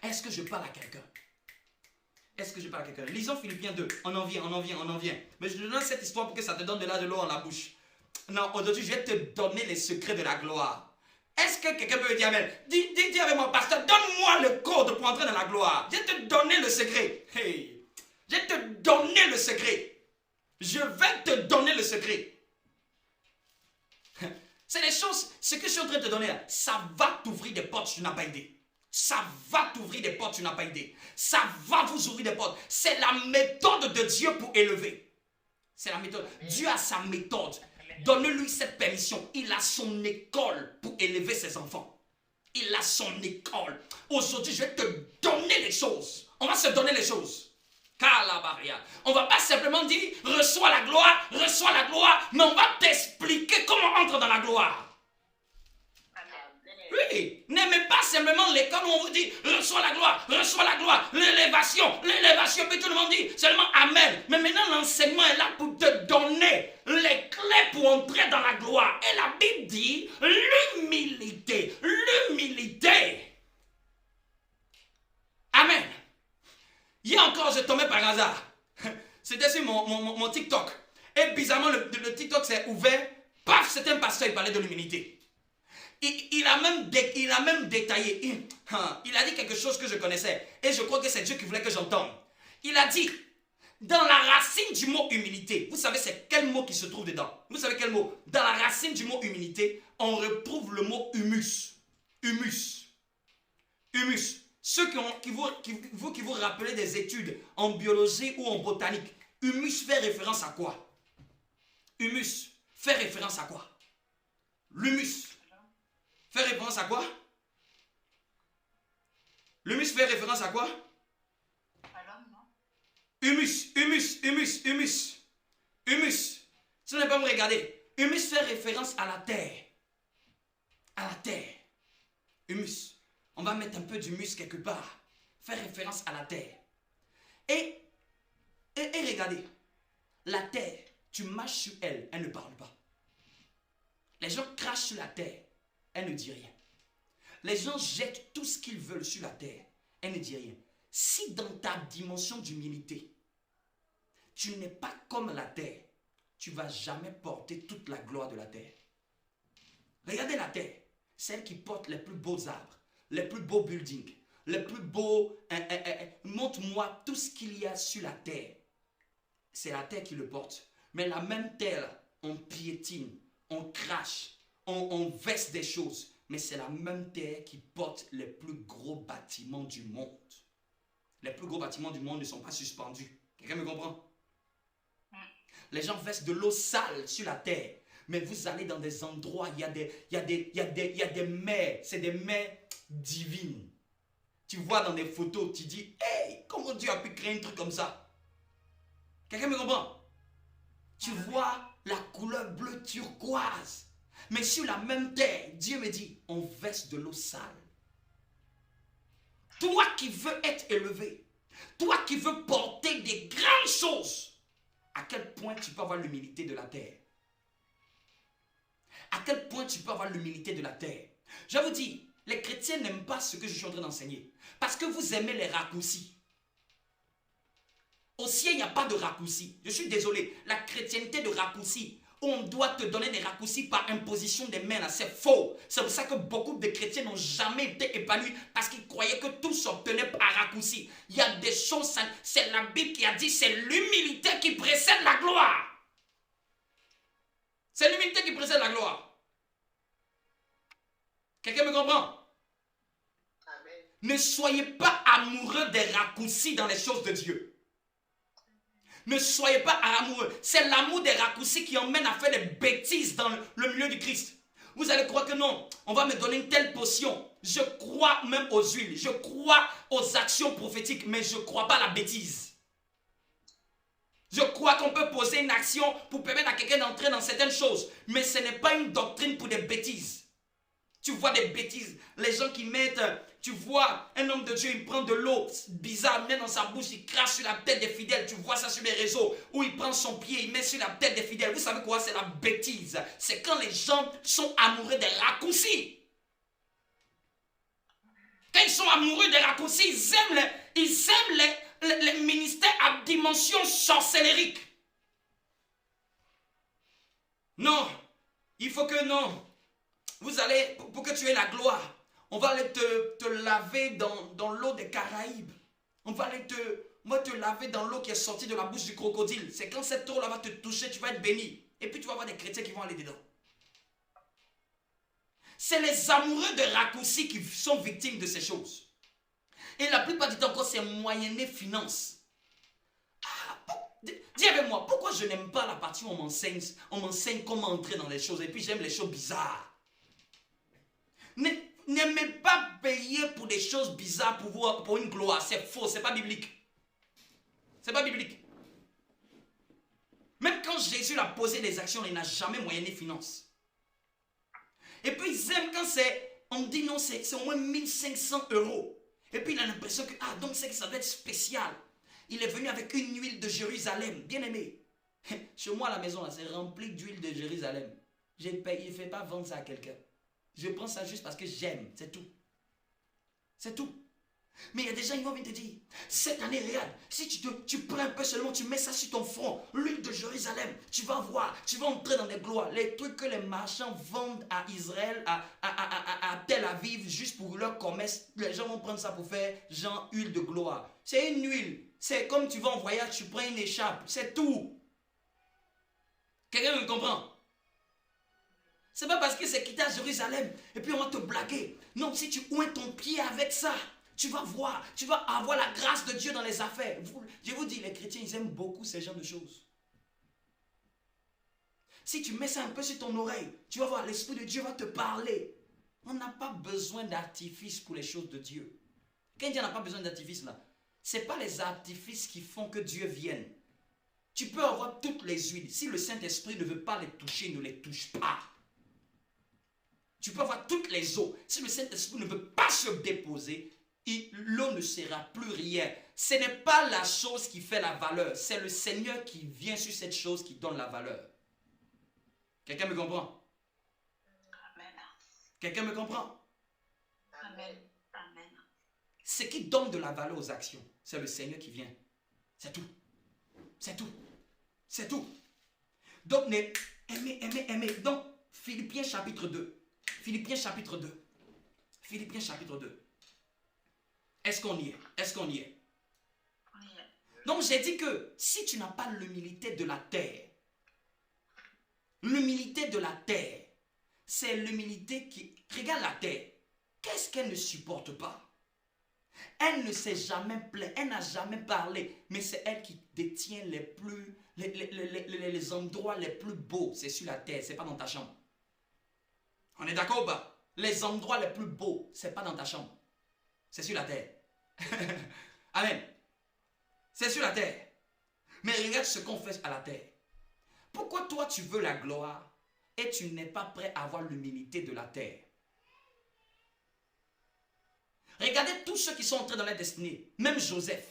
B: Est-ce que je parle à quelqu'un? Est-ce que je parle à quelqu'un? Lisons Philippiens 2. On en vient. Mais je te donne cette histoire pour que ça te donne de l'eau en la bouche. Non, aujourd'hui, je vais te donner les secrets de la gloire. Est-ce que quelqu'un peut me dire amen? Dis avec moi, pasteur, donne-moi le code pour entrer dans la gloire. Je vais te donner le secret. Hey, je vais te donner le secret. Je vais te donner le secret. C'est les choses, ce que je suis en train de te donner là, ça va t'ouvrir des portes, tu n'as pas idée. Ça va t'ouvrir des portes, tu n'as pas idée. Ça va vous ouvrir des portes. C'est la méthode de Dieu pour élever. C'est la méthode. Dieu a sa méthode. Donne-lui cette permission. Il a son école pour élever ses enfants. Il a son école. Aujourd'hui, je vais te donner les choses. On va se donner les choses. On ne va pas simplement dire reçois la gloire, mais on va t'expliquer comment on entre dans la gloire. Oui, n'aimez pas simplement l'école où on vous dit reçois la gloire, l'élévation, puis tout le monde dit seulement amen. Mais maintenant l'enseignement est là pour te donner les clés pour entrer dans la gloire. Et la Bible dit l'humilité. Amen. Hier encore, je tombais par hasard. C'était sur mon TikTok. Et bizarrement, le TikTok s'est ouvert. Paf, c'était un pasteur, il parlait de l'humilité. Il a même détaillé. Il a dit quelque chose que je connaissais. Et je crois que c'est Dieu qui voulait que j'entende. Il a dit, dans la racine du mot humilité, vous savez c'est quel mot qui se trouve dedans? Vous savez quel mot? Dans la racine du mot humilité, on retrouve le mot humus. Humus. Ceux qui vous rappelez des études en biologie ou en botanique, humus fait référence à quoi? Humus fait référence à quoi? L'humus fait référence à quoi? L'humus fait référence à quoi?
C: À l'homme, non?
B: Humus. Si vous n'avez pas me regarder, humus fait référence à la terre. Humus. On va mettre un peu d'humus quelque part. Fait référence à la terre. Et regardez, la terre, tu marches sur elle, elle ne parle pas. Les gens crachent sur la terre, elle ne dit rien. Les gens jettent tout ce qu'ils veulent sur la terre, elle ne dit rien. Si dans ta dimension d'humilité, tu n'es pas comme la terre, tu ne vas jamais porter toute la gloire de la terre. Regardez la terre, celle qui porte les plus beaux arbres, les plus beaux buildings, les plus beaux... montre-moi tout ce qu'il y a sur la terre. C'est la terre qui le porte. Mais la même terre, on piétine, on crache, on verse des choses. Mais c'est la même terre qui porte les plus gros bâtiments du monde. Les plus gros bâtiments du monde ne sont pas suspendus. Quelqu'un me comprend? Les gens versent de l'eau sale sur la terre. Mais vous allez dans des endroits, il y a des mers. C'est des mers divines. Tu vois dans des photos, tu dis, hey, comment Dieu a pu créer un truc comme ça? Quelqu'un me comprend? Tu vois la couleur bleu turquoise. Mais sur la même terre, Dieu me dit, on verse de l'eau sale. Toi qui veux être élevé, toi qui veux porter des grandes choses, à quel point tu peux avoir l'humilité de la terre? À quel point tu peux avoir l'humilité de la terre? Je vous dis, les chrétiens n'aiment pas ce que je suis en train d'enseigner. Parce que vous aimez les raccourcis. Au ciel, il n'y a pas de raccourcis. Je suis désolé. La chrétienté de raccourcis, où on doit te donner des raccourcis par imposition des mains, c'est faux. C'est pour ça que beaucoup de chrétiens n'ont jamais été épanouis parce qu'ils croyaient que tout s'obtenait par raccourci. Il y a des choses, c'est la Bible qui a dit, c'est l'humilité qui précède la gloire. C'est l'humilité qui précède la gloire. Quelqu'un me comprend? Amen. Ne soyez pas amoureux des raccourcis dans les choses de Dieu. Ne soyez pas amoureux. C'est l'amour des raccourcis qui emmène à faire des bêtises dans le milieu du Christ. Vous allez croire que non, on va me donner une telle potion. Je crois même aux huiles. Je crois aux actions prophétiques, mais je ne crois pas à la bêtise. Je crois qu'on peut poser une action pour permettre à quelqu'un d'entrer dans certaines choses. Mais ce n'est pas une doctrine pour des bêtises. Tu vois des bêtises. Les gens qui mettent, tu vois, un homme de Dieu, il prend de l'eau bizarre, il met dans sa bouche, il crache sur la tête des fidèles. Tu vois ça sur les réseaux. Ou il prend son pied, il met sur la tête des fidèles. Vous savez quoi? C'est la bêtise. C'est quand les gens sont amoureux des raccourcis. Quand ils sont amoureux des raccourcis, ils aiment les ministères à dimension sorcellérique. Non, il faut que non. Vous allez, pour que tu aies la gloire, on va aller te laver dans l'eau des Caraïbes. On va te laver dans l'eau qui est sortie de la bouche du crocodile. C'est quand cette eau-là va te toucher, tu vas être béni. Et puis tu vas avoir des chrétiens qui vont aller dedans. C'est les amoureux de raccourcis qui sont victimes de ces choses. Et la plupart du temps encore, c'est moyenner finance. Dis avec moi, pourquoi je n'aime pas la partie où on m'enseigne comment entrer dans les choses et puis j'aime les choses bizarres. N'aimez pas payer pour des choses bizarres pour une gloire. C'est faux, c'est pas biblique. C'est pas biblique. Même quand Jésus a posé des actions, il n'a jamais moyenné finance. Et puis ils aiment quand on dit non, c'est au moins 1500 €. Et puis il a l'impression que, donc c'est que ça doit être spécial. Il est venu avec une huile de Jérusalem, bien aimé. Chez moi à la maison, c'est rempli d'huile de Jérusalem. Je paye, il ne fait pas vendre ça à quelqu'un. Je prends ça juste parce que j'aime, c'est tout. C'est tout. Mais il y a des gens qui vont venir te dire, cette année, regarde, si tu prends un peu seulement, tu mets ça sur ton front, l'huile de Jérusalem, tu vas voir, tu vas entrer dans des gloires. Les trucs que les marchands vendent à Israël, à Tel Aviv, juste pour leur commerce, les gens vont prendre ça pour faire genre huile de gloire. C'est une huile. C'est comme tu vas en voyage, tu prends une écharpe, c'est tout. Quelqu'un me comprend? C'est pas parce que c'est quitté à Jérusalem et puis on va te blaguer. Non, si tu oins ton pied avec ça, tu vas voir, tu vas avoir la grâce de Dieu dans les affaires. Je vous dis, les chrétiens, ils aiment beaucoup ces genres de choses. Si tu mets ça un peu sur ton oreille, tu vas voir, l'Esprit de Dieu va te parler. On n'a pas besoin d'artifice pour les choses de Dieu. Quand il dit on n'a pas besoin d'artifice là, ce n'est pas les artifices qui font que Dieu vienne. Tu peux avoir toutes les huiles. Si le Saint-Esprit ne veut pas les toucher, ne les touche pas. Tu peux avoir toutes les eaux. Si le Saint-Esprit ne veut pas se déposer, l'eau ne sera plus rien. Ce n'est pas la chose qui fait la valeur. C'est le Seigneur qui vient sur cette chose qui donne la valeur. Quelqu'un me comprend?
C: Amen.
B: Quelqu'un me comprend?
C: Amen. Amen.
B: Ce qui donne de la valeur aux actions, c'est le Seigneur qui vient. C'est tout. C'est tout. C'est tout. Donc, aimez. Donc, Philippiens chapitre 2. Philippiens chapitre 2. Philippiens chapitre 2. Est-ce qu'on y est? Est-ce qu'on y est?
C: On y est.
B: Donc, j'ai dit que si tu n'as pas l'humilité de la terre, l'humilité de la terre, c'est l'humilité qui... Regarde la terre. Qu'est-ce qu'elle ne supporte pas? Elle ne s'est jamais plainte, elle n'a jamais parlé, mais c'est elle qui détient les endroits les plus beaux. C'est sur la terre, c'est pas dans ta chambre. On est d'accord ou pas? Les endroits les plus beaux, c'est pas dans ta chambre. C'est sur la terre. Amen. C'est sur la terre. Mais regarde ce qu'on fait à la terre. Pourquoi toi tu veux la gloire et tu n'es pas prêt à avoir l'humilité de la terre? Regardez tous ceux qui sont entrés dans la destinée. Même Joseph.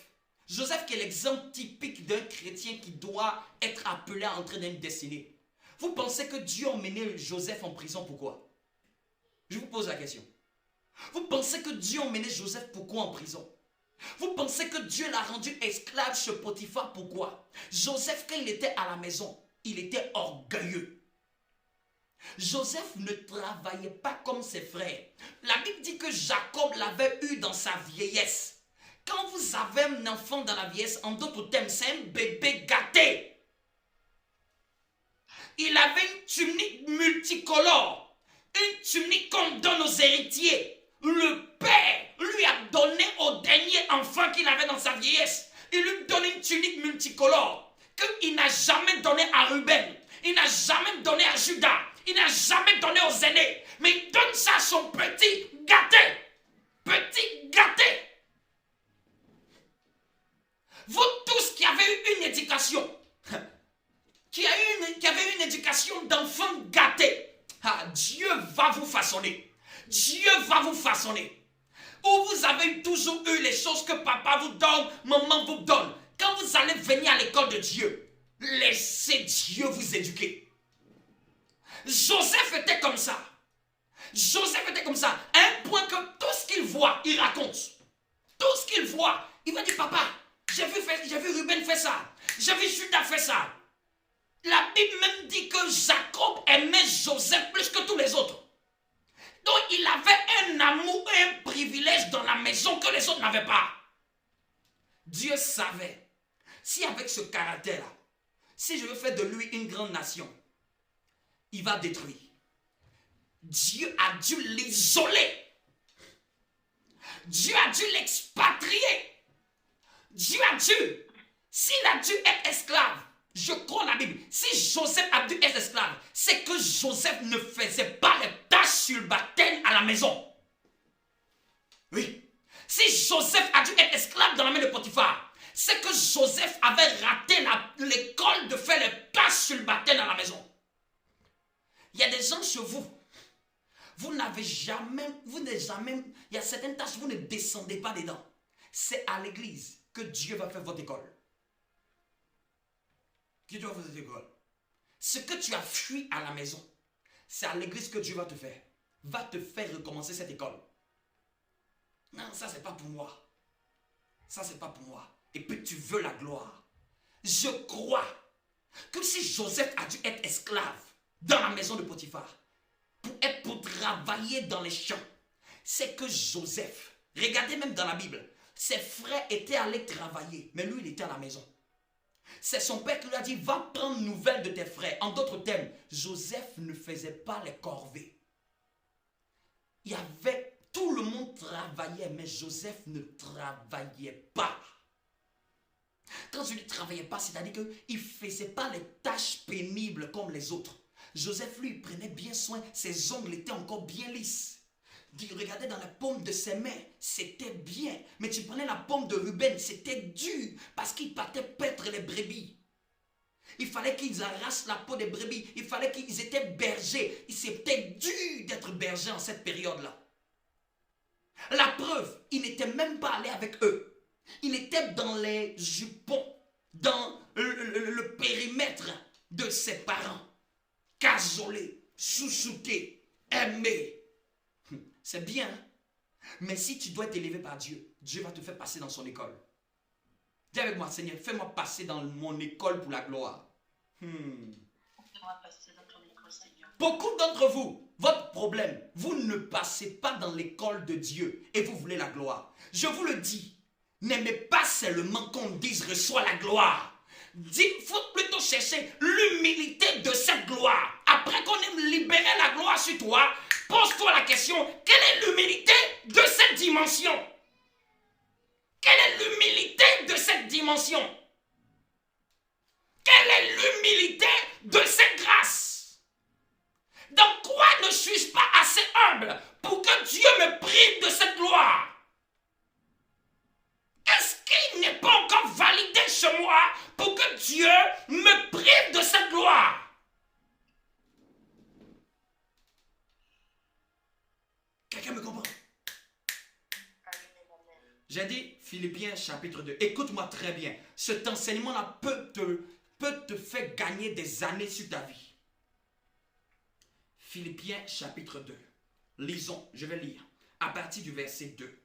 B: Joseph qui est l'exemple typique d'un chrétien qui doit être appelé à entrer dans une destinée. Vous pensez que Dieu a emmené Joseph en prison pourquoi? Je vous pose la question. Vous pensez que Dieu a emmené Joseph pourquoi en prison? Vous pensez que Dieu l'a rendu esclave chez Potiphar pourquoi? Joseph, quand il était à la maison, il était orgueilleux. Joseph ne travaillait pas comme ses frères. La Bible dit que Jacob l'avait eu dans sa vieillesse. Quand vous avez un enfant dans la vieillesse, en d'autres termes, c'est un bébé gâté. Il avait une tunique multicolore, une tunique qu'on donne aux héritiers. Le père lui a donné au dernier enfant qu'il avait dans sa vieillesse. Il lui donne une tunique multicolore qu'il n'a jamais donné à Ruben. Il n'a jamais donné à Judas. Il n'a jamais donné aux aînés. Mais il donne ça à son petit gâté. Petit gâté. Vous tous qui avez eu une éducation, qui avez eu une éducation d'enfant gâté, Dieu va vous façonner. Dieu va vous façonner. Ou vous avez toujours eu les choses que papa vous donne, maman vous donne. Quand vous allez venir à l'école de Dieu, laissez Dieu vous éduquer. Joseph était comme ça. Joseph était comme ça. À un point que tout ce qu'il voit, il raconte. Tout ce qu'il voit, il va dire, papa, J'ai vu Ruben faire ça. J'ai vu Judas faire ça. La Bible même dit que Jacob aimait Joseph plus que tous les autres. Donc il avait un amour et un privilège dans la maison que les autres n'avaient pas. Dieu savait, si avec ce caractère-là, si je veux faire de lui une grande nation, il va détruire. Dieu a dû l'isoler. Dieu a dû l'expatrier. Dieu a dû, s'il a dû être esclave, je crois la Bible, si Joseph a dû être esclave, c'est que Joseph ne faisait pas les tâches sur le baptême à la maison. Oui. Si Joseph a dû être esclave dans la main de Potiphar, c'est que Joseph avait raté l'école de faire les tâches sur le baptême à la maison. Il y a des gens chez vous, vous n'avez jamais, il y a certaines tâches, vous ne descendez pas dedans. C'est à l'église que Dieu va faire votre école. Dieu va faire votre école. Ce que tu as fui à la maison, c'est à l'église que Dieu va te faire. Va te faire recommencer cette école. Non, ça c'est pas pour moi. Ça c'est pas pour moi. Et puis tu veux la gloire. Je crois que si Joseph a dû être esclave dans la maison de Potiphar, pour travailler dans les champs, c'est que Joseph, regardez même dans la Bible, ses frères étaient allés travailler, mais lui il était à la maison. C'est son père qui lui a dit, va prendre nouvelle de tes frères. En d'autres termes, Joseph ne faisait pas les corvées. Il y avait, tout le monde travaillait, mais Joseph ne travaillait pas. Quand je dis travaillait pas, c'est-à-dire qu'il ne faisait pas les tâches pénibles comme les autres. Joseph, lui, il prenait bien soin, ses ongles étaient encore bien lisses. Il regardait dans la paume de ses mains, c'était bien. Mais tu prenais la paume de Ruben, c'était dur, parce qu'il partait paître les brebis. Il fallait qu'ils arrachent la peau des brebis, il fallait qu'ils étaient bergers. C'était dur d'être berger en cette période-là. La preuve, il n'était même pas allé avec eux. Il était dans les jupons, dans le périmètre de ses parents. Casolé, chouchouté, aimé. C'est bien, mais si tu dois être élevé par Dieu, Dieu va te faire passer dans son école. Dis avec moi, Seigneur, fais-moi passer dans mon école pour la gloire. Beaucoup d'entre vous, votre problème, vous ne passez pas dans l'école de Dieu et vous voulez la gloire. Je vous le dis, n'aimez pas seulement qu'on dise reçois la gloire. Il faut plutôt chercher l'humilité de cette gloire. Après qu'on ait libéré la gloire sur toi, pose-toi la question, quelle est l'humilité de cette dimension? Quelle est l'humilité de cette dimension? Quelle est l'humilité de cette grâce? Dans quoi ne suis-je pas assez humble pour que Dieu me prive de cette gloire? Est-ce qu'il n'est pas encore validé chez moi pour que Dieu me prive de cette gloire? Quelqu'un me comprend? J'ai dit Philippiens chapitre 2. Écoute-moi très bien. Cet enseignement-là peut te faire gagner des années sur ta vie. Philippiens chapitre 2. Lisons, je vais lire. À partir du verset 2.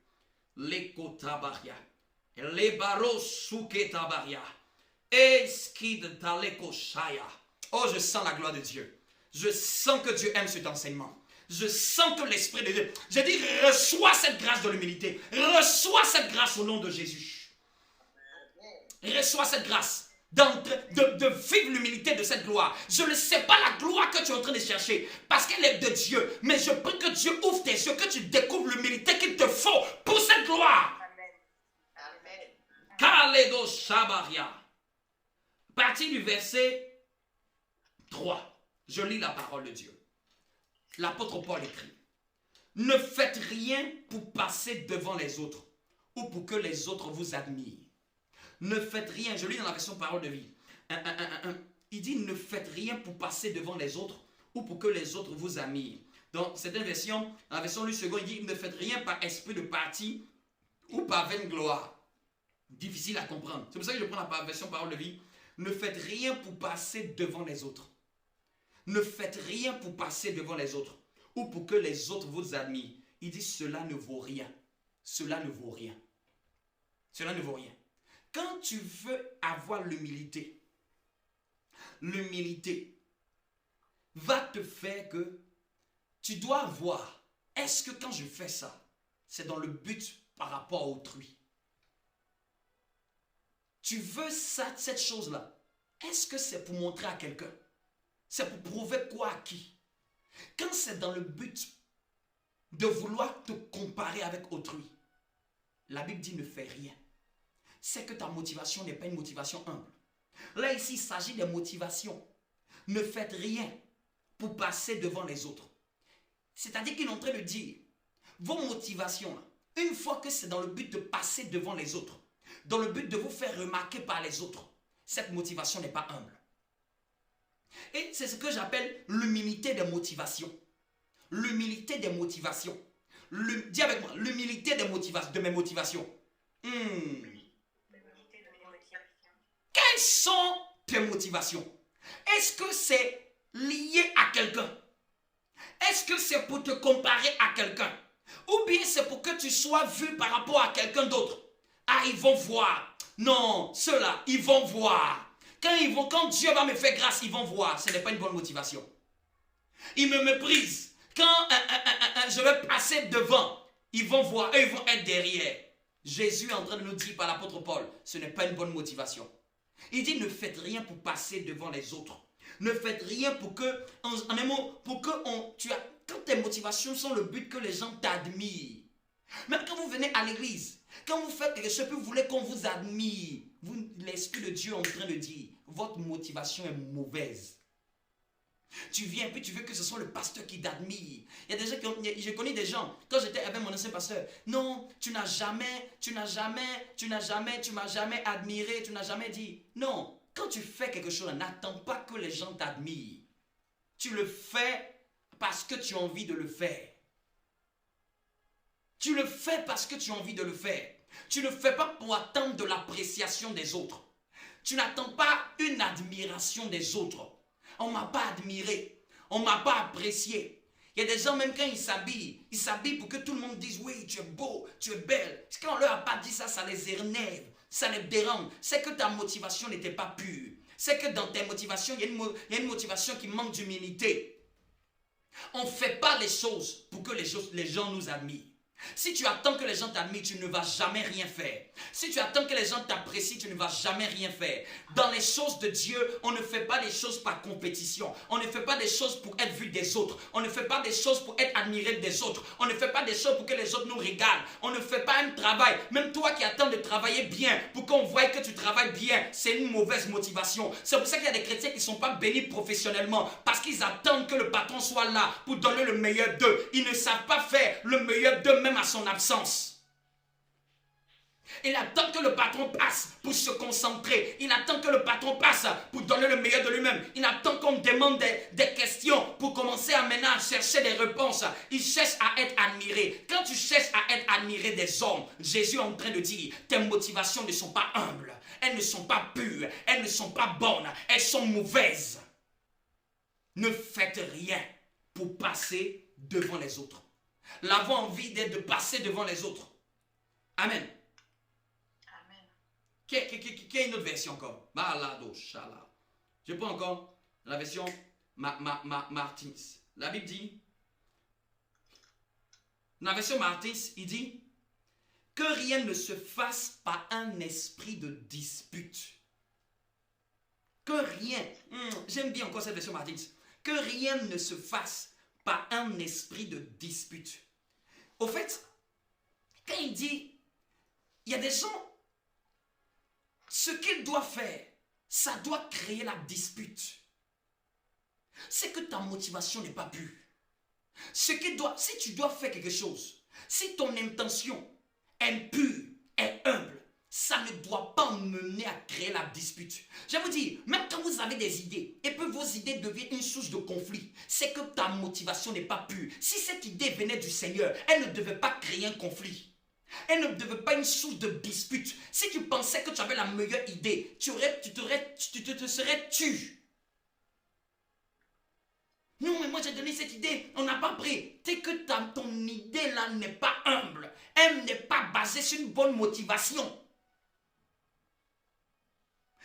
B: L'écotabaria. Les barros souketabaria. Eskid talekoshaya. Oh, je sens la gloire de Dieu. Je sens que Dieu aime cet enseignement. Je sens que l'Esprit de Dieu... J'ai dit, reçois cette grâce de l'humilité. Reçois cette grâce au nom de Jésus. Reçois cette grâce de vivre l'humilité de cette gloire. Je ne sais pas la gloire que tu es en train de chercher parce qu'elle est de Dieu. Mais je prie que Dieu ouvre tes yeux, que tu découvres l'humilité qu'il te faut pour cette gloire. Amen. Kaledo Shabaria. Partie du verset 3. Je lis la parole de Dieu. L'apôtre Paul écrit, ne faites rien pour passer devant les autres ou pour que les autres vous admirent. Ne faites rien, je lis dans la version parole de vie. Il dit, ne faites rien pour passer devant les autres ou pour que les autres vous admirent. Dans certaines versions, dans la version Louis II, il dit, ne faites rien par esprit de parti ou par vaine gloire. Difficile à comprendre. C'est pour ça que je prends la version parole de vie. Ne faites rien pour passer devant les autres. Ne faites rien pour passer devant les autres ou pour que les autres vous admirent. Il dit cela ne vaut rien. Cela ne vaut rien. Cela ne vaut rien. quand tu veux avoir l'humilité va te faire que tu dois voir, est-ce que quand je fais ça, c'est dans le but par rapport à autrui? Tu veux ça, cette chose-là, est-ce que c'est pour montrer à quelqu'un? C'est pour prouver quoi à qui? Quand c'est dans le but de vouloir te comparer avec autrui, la Bible dit ne fais rien. C'est que ta motivation n'est pas une motivation humble. Là, ici, il s'agit des motivations. Ne faites rien pour passer devant les autres. C'est-à-dire qu'il est en train de dire, vos motivations, là, une fois que c'est dans le but de passer devant les autres, dans le but de vous faire remarquer par les autres, cette motivation n'est pas humble. Et c'est ce que j'appelle l'humilité des motivations. L'humilité des motivations. Dis avec moi, l'humilité de mes motivations. Quelles sont tes motivations? Est-ce que c'est lié à quelqu'un? Est-ce que c'est pour te comparer à quelqu'un? Ou bien c'est pour que tu sois vu par rapport à quelqu'un d'autre? Ah, ils vont voir. Non, ceux-là, ils vont voir. Quand Dieu va me faire grâce, ils vont voir. Ce n'est pas une bonne motivation. Ils me méprisent. Quand je vais passer devant, ils vont voir. Eux, ils vont être derrière. Jésus est en train de nous dire par l'apôtre Paul, ce n'est pas une bonne motivation. Il dit, ne faites rien pour passer devant les autres. Ne faites rien pour que, en un mot, quand tes motivations sont le but que les gens t'admirent. Même quand vous venez à l'église, quand vous faites quelque chose que vous voulez qu'on vous admire, l'Esprit de Dieu est en train de dire, votre motivation est mauvaise. Tu viens, puis tu veux que ce soit le pasteur qui t'admire. Il y a des gens je connais des gens, quand j'étais avec mon ancien pasteur, non, tu m'as jamais admiré, tu n'as jamais dit. Non, quand tu fais quelque chose, n'attends pas que les gens t'admirent. Tu le fais parce que tu as envie de le faire. Tu le fais parce que tu as envie de le faire. Tu ne le fais pas pour attendre de l'appréciation des autres. Tu n'attends pas une admiration des autres. On ne m'a pas admiré. On ne m'a pas apprécié. Il y a des gens, même quand ils s'habillent pour que tout le monde dise, oui, tu es beau, tu es belle. Quand on ne leur a pas dit ça, ça les énerve, ça les dérange. C'est que ta motivation n'était pas pure. C'est que dans tes motivations, il y a une motivation qui manque d'humilité. On ne fait pas les choses pour que les gens nous admirent. Si tu attends que les gens t'admirent, tu ne vas jamais rien faire. Si tu attends que les gens t'apprécient, tu ne vas jamais rien faire. Dans les choses de Dieu, on ne fait pas des choses par compétition. On ne fait pas des choses pour être vu des autres. On ne fait pas des choses pour être admiré des autres. On ne fait pas des choses pour que les autres nous regardent. On ne fait pas un travail. Même toi qui attends de travailler bien, pour qu'on voie que tu travailles bien, c'est une mauvaise motivation. C'est pour ça qu'il y a des chrétiens qui ne sont pas bénis professionnellement. Parce qu'ils attendent que le patron soit là pour donner le meilleur d'eux. Ils ne savent pas faire le meilleur d'eux même à son absence. Il attend que le patron passe pour se concentrer. Il attend que le patron passe pour donner le meilleur de lui-même. Il attend qu'on demande des questions pour commencer à maintenant à chercher des réponses. Il cherche à être admiré. Quand tu cherches à être admiré des hommes, Jésus est en train de dire, tes motivations ne sont pas humbles. Elles ne sont pas pures. Elles ne sont pas bonnes. Elles sont mauvaises. Ne faites rien pour passer devant les autres. L'avoir envie de passer devant les autres. Amen.
C: Amen.
B: Qui a une autre version encore? Balado, shala. Je prends encore la version Martins. La Bible dit, dans la version Martins, il dit que rien ne se fasse par un esprit de dispute. Que rien, j'aime bien encore cette version Martins, que rien ne se fasse par un esprit de dispute. Au fait, quand il dit, il y a des gens, ce qu'ils doivent faire, ça doit créer la dispute. C'est que ta motivation n'est pas pure. Si tu dois faire quelque chose, si ton intention est pure, est humble, ça ne doit pas mener à créer la dispute. Je vous dis, même quand vous avez des idées, et que vos idées deviennent une source de conflit, c'est que ta motivation n'est pas pure. Si cette idée venait du Seigneur, elle ne devait pas créer un conflit. Elle ne devait pas une source de dispute. Si tu pensais que tu avais la meilleure idée, tu te serais tu. Non, mais moi j'ai donné cette idée, on n'a pas pris. C'est que ton idée là n'est pas humble. Elle n'est pas basée sur une bonne motivation.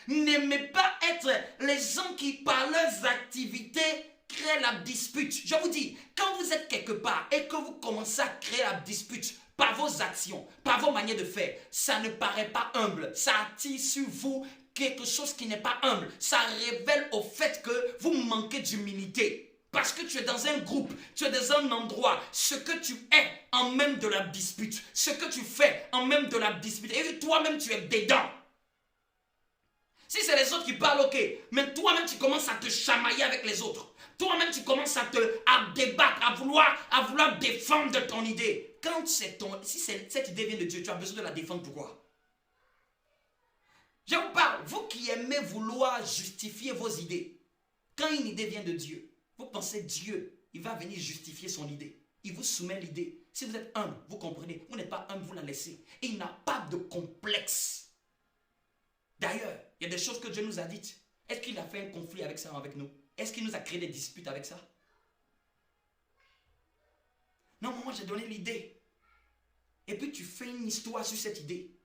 B: N'aimez pas être les gens qui, par leurs activités, créent la dispute. Je vous dis, quand vous êtes quelque part et que vous commencez à créer la dispute par vos actions, par vos manières de faire, ça ne paraît pas humble. Ça attire sur vous quelque chose qui n'est pas humble. Ça révèle au fait que vous manquez d'humilité. Parce que tu es dans un groupe, tu es dans un endroit, ce que tu es en même de la dispute, ce que tu fais en même de la dispute, et toi-même tu es dedans. Si c'est les autres qui parlent, ok, mais toi-même tu commences à te chamailler avec les autres. Toi-même tu commences à débattre, à vouloir défendre ton idée. Quand si cette idée vient de Dieu, tu as besoin de la défendre, pourquoi? Je vous parle, vous qui aimez vouloir justifier vos idées, quand une idée vient de Dieu, vous pensez Dieu, il va venir justifier son idée. Il vous soumet l'idée. Si vous êtes humble, vous comprenez. Vous n'êtes pas humble, vous la laissez. Et il n'a pas de complexe. D'ailleurs, il y a des choses que Dieu nous a dites. Est-ce qu'il a fait un conflit avec ça, avec nous? Est-ce qu'il nous a créé des disputes avec ça? Non, moi j'ai donné l'idée. Et puis tu fais une histoire sur cette idée.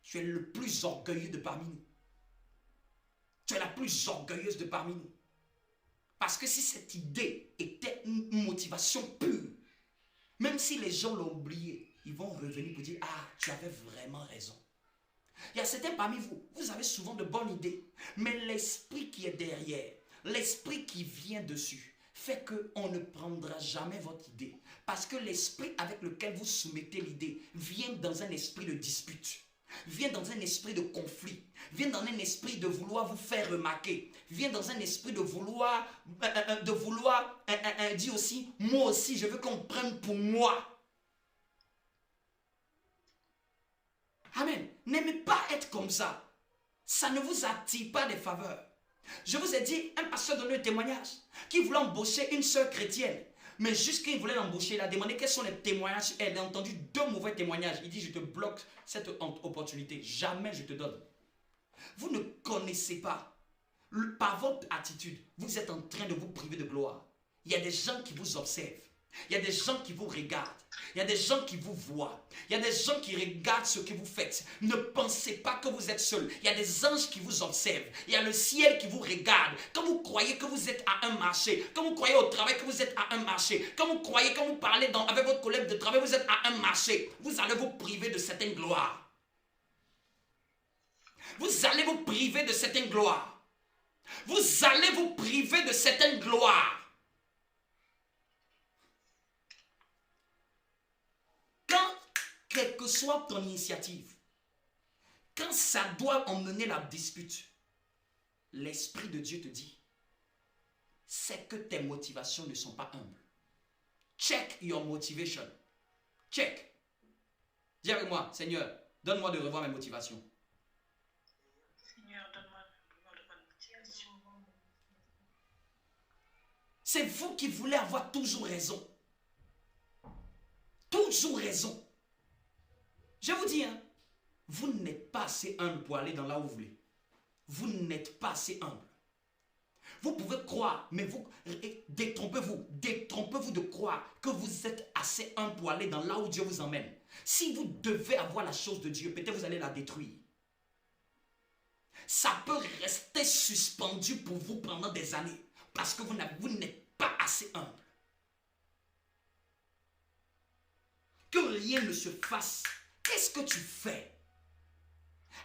B: Tu es le plus orgueilleux de parmi nous. Tu es la plus orgueilleuse de parmi nous. Parce que si cette idée était une motivation pure, même si les gens l'ont oublié, ils vont revenir pour dire « Ah, tu avais vraiment raison ». Il y a certains parmi vous, vous avez souvent de bonnes idées, mais l'esprit qui est derrière, l'esprit qui vient dessus, fait qu'on ne prendra jamais votre idée. Parce que l'esprit avec lequel vous soumettez l'idée vient dans un esprit de dispute. Vient dans un esprit de conflit, vient dans un esprit de vouloir vous faire remarquer, vient dans un esprit de vouloir dire aussi, moi aussi je veux qu'on prenne pour moi. Amen. N'aimez pas être comme ça. Ça ne vous attire pas des faveurs. Je vous ai dit, un pasteur donné un témoignage qui voulait embaucher une sœur chrétienne. Mais jusqu'il voulait l'embaucher, il a demandé quels sont les témoignages. Elle a entendu 2 mauvais témoignages. Il dit, je te bloque cette opportunité. Jamais je te donne. Vous ne connaissez pas. Par votre attitude, vous êtes en train de vous priver de gloire. Il y a des gens qui vous observent. Il y a des gens qui vous regardent. Il y a des gens qui vous voient. Il y a des gens qui regardent ce que vous faites. Ne pensez pas que vous êtes seul. Il y a des anges qui vous observent. Il y a le ciel qui vous regarde. Quand vous croyez que vous êtes à un marché, quand vous croyez au travail que vous êtes à un marché, quand vous croyez, quand vous parlez avec votre collègue de travail, vous êtes à un marché, vous allez vous priver de certaines gloires. Vous allez vous priver de certaines gloires. Vous allez vous priver de certaines gloires. Quand, quelle que soit ton initiative, quand ça doit emmener la dispute, l'Esprit de Dieu te dit, c'est que tes motivations ne sont pas humbles. Check your motivation. Check. Dis avec moi, Seigneur, donne-moi de revoir mes motivations.
C: Seigneur, donne-moi de motivation.
B: C'est vous qui voulez avoir toujours raison. Toujours raison. Je vous dis, hein, vous n'êtes pas assez humble pour aller dans là où vous voulez. Vous n'êtes pas assez humble. Vous pouvez croire, mais détrompez-vous. Détrompez-vous de croire que vous êtes assez humble pour aller dans là où Dieu vous emmène. Si vous devez avoir la chose de Dieu, peut-être vous allez la détruire. Ça peut rester suspendu pour vous pendant des années. Parce que vous n'êtes pas assez humble. Que rien ne se fasse. Qu'est-ce que tu fais?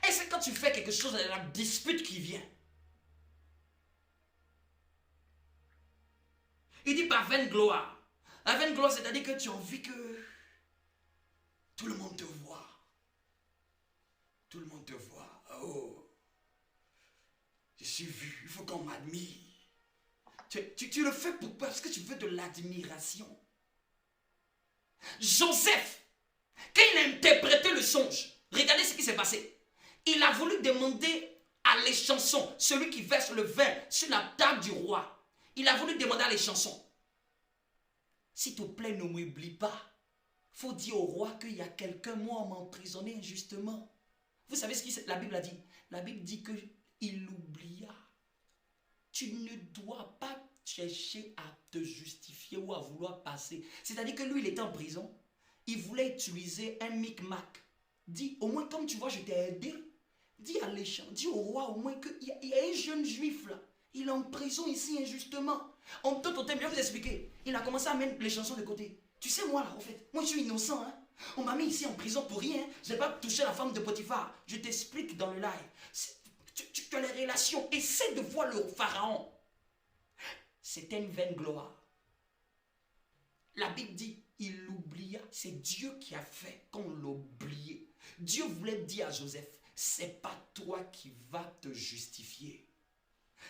B: Est-ce que quand tu fais quelque chose, il y a la dispute qui vient? Il dit par vaine gloire. La vaine gloire, c'est-à-dire que tu as envie que tout le monde te voit. Tout le monde te voit. Oh, je suis vu, il faut qu'on m'admire. Tu le fais parce que tu veux de l'admiration. Joseph, quand il a interprété le songe, regardez ce qui s'est passé. Il a voulu demander à l'échanson, celui qui verse le vin sur la table du roi. Il a voulu demander à l'échanson, s'il te plaît, ne m'oublie pas. Il faut dire au roi qu'il y a quelqu'un, moi, on m'a emprisonné injustement. Vous savez ce que la Bible a dit? La Bible dit qu'il l'oublia. Tu ne dois pas chercher à te justifier ou à vouloir passer. C'est-à-dire que lui, il était en prison. Il voulait utiliser un micmac. Dit, au moins comme tu vois, je t'ai aidé.
D: Dis à l'échange, dis au roi au moins qu'il y a un jeune juif là. Il est en prison ici injustement. On peut bien vous expliquer. Il a commencé à mettre les chansons de côté. Tu sais, moi là, en fait, moi je suis innocent. Hein? On m'a mis ici en prison pour rien. Je n'ai pas touché la femme de Potiphar. Je t'explique dans le live. Tu as les relations. Essaie de voir le pharaon. C'était une vaine gloire. La Bible dit, il l'oublia. C'est Dieu qui a fait qu'on l'oublie. Dieu voulait dire à Joseph, c'est pas toi qui vas te justifier.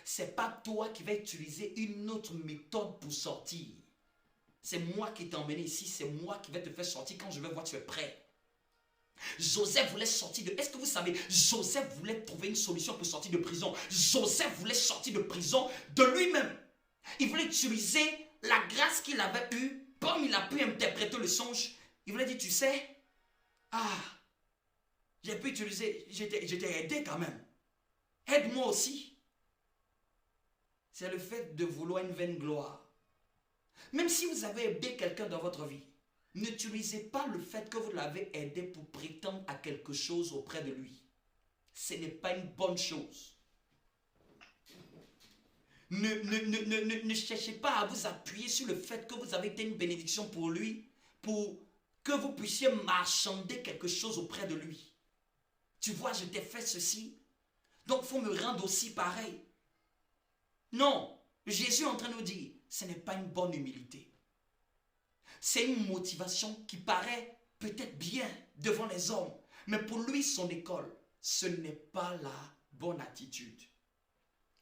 D: C'est pas toi qui vas utiliser une autre méthode pour sortir. C'est moi qui t'ai emmené ici, c'est moi qui vais te faire sortir quand je vais voir tu es prêt. Joseph voulait sortir de... Est-ce que vous savez, Joseph voulait trouver une solution pour sortir de prison. Joseph voulait sortir de prison de lui-même. Il voulait utiliser la grâce qu'il avait eue, comme il a pu interpréter le songe. Il voulait dire, tu sais, j'ai pu utiliser, j'étais aidé quand même. Aide-moi aussi. C'est le fait de vouloir une vaine gloire. Même si vous avez aidé quelqu'un dans votre vie, n'utilisez pas le fait que vous l'avez aidé pour prétendre à quelque chose auprès de lui. Ce n'est pas une bonne chose. Ne cherchez pas à vous appuyer sur le fait que vous avez été une bénédiction pour lui, pour que vous puissiez marchander quelque chose auprès de lui. Tu vois, je t'ai fait ceci, donc il faut me rendre aussi pareil. Non, Jésus est en train de nous dire, ce n'est pas une bonne humilité. C'est une motivation qui paraît peut-être bien devant les hommes, mais pour lui, son école, ce n'est pas la bonne attitude.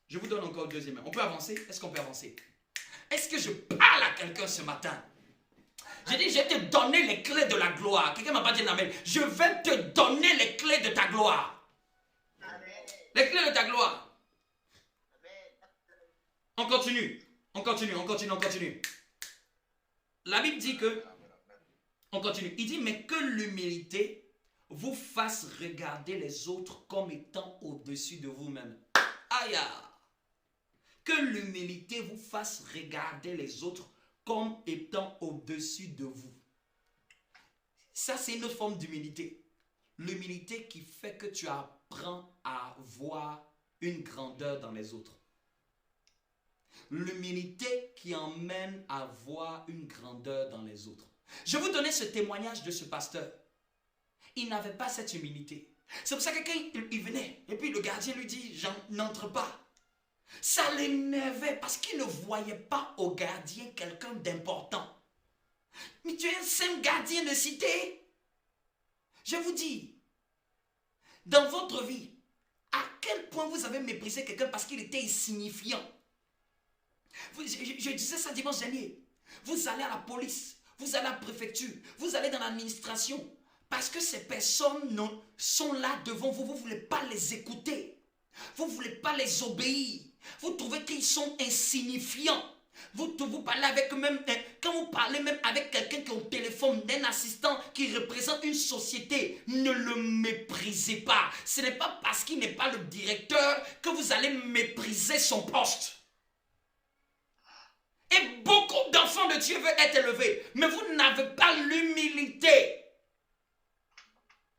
D: Je vous donne encore le deuxième. On peut avancer? Est-ce qu'on peut avancer? Est-ce que je parle à quelqu'un ce matin? J'ai dit, je vais te donner les clés de la gloire. Quelqu'un m'a pas dit amen. Je vais te donner les clés de ta gloire. Amen. Les clés de ta gloire. Amen. On continue. On continue. La Bible dit que, on continue. Il dit, mais que l'humilité vous fasse regarder les autres comme étant au-dessus de vous-même. Aïe! Que l'humilité vous fasse regarder les autres comme étant au-dessus de vous. Ça, c'est une autre forme d'humilité. L'humilité qui fait que tu apprends à voir une grandeur dans les autres. L'humilité qui emmène à voir une grandeur dans les autres. Je vais vous donner ce témoignage de ce pasteur. Il n'avait pas cette humilité. C'est pour ça que quand il venait, et puis le gardien lui dit, n'entre pas. Ça l'énervait parce qu'il ne voyait pas au gardien quelqu'un d'important. Mais tu es un simple gardien de cité. Je vous dis, dans votre vie, à quel point vous avez méprisé quelqu'un parce qu'il était insignifiant. Je disais ça dimanche dernier. Vous allez à la police, vous allez à la préfecture, vous allez dans l'administration. Parce que ces personnes sont là devant vous, vous ne voulez pas les écouter. Vous ne voulez pas les obéir. Vous trouvez qu'ils sont insignifiants. Vous parlez avec eux-mêmes, quand vous parlez même avec quelqu'un qui est au téléphone, d'un assistant qui représente une société, ne le méprisez pas. Ce n'est pas parce qu'il n'est pas le directeur que vous allez mépriser son poste. Et beaucoup d'enfants de Dieu veulent être élevés, mais vous n'avez pas l'humilité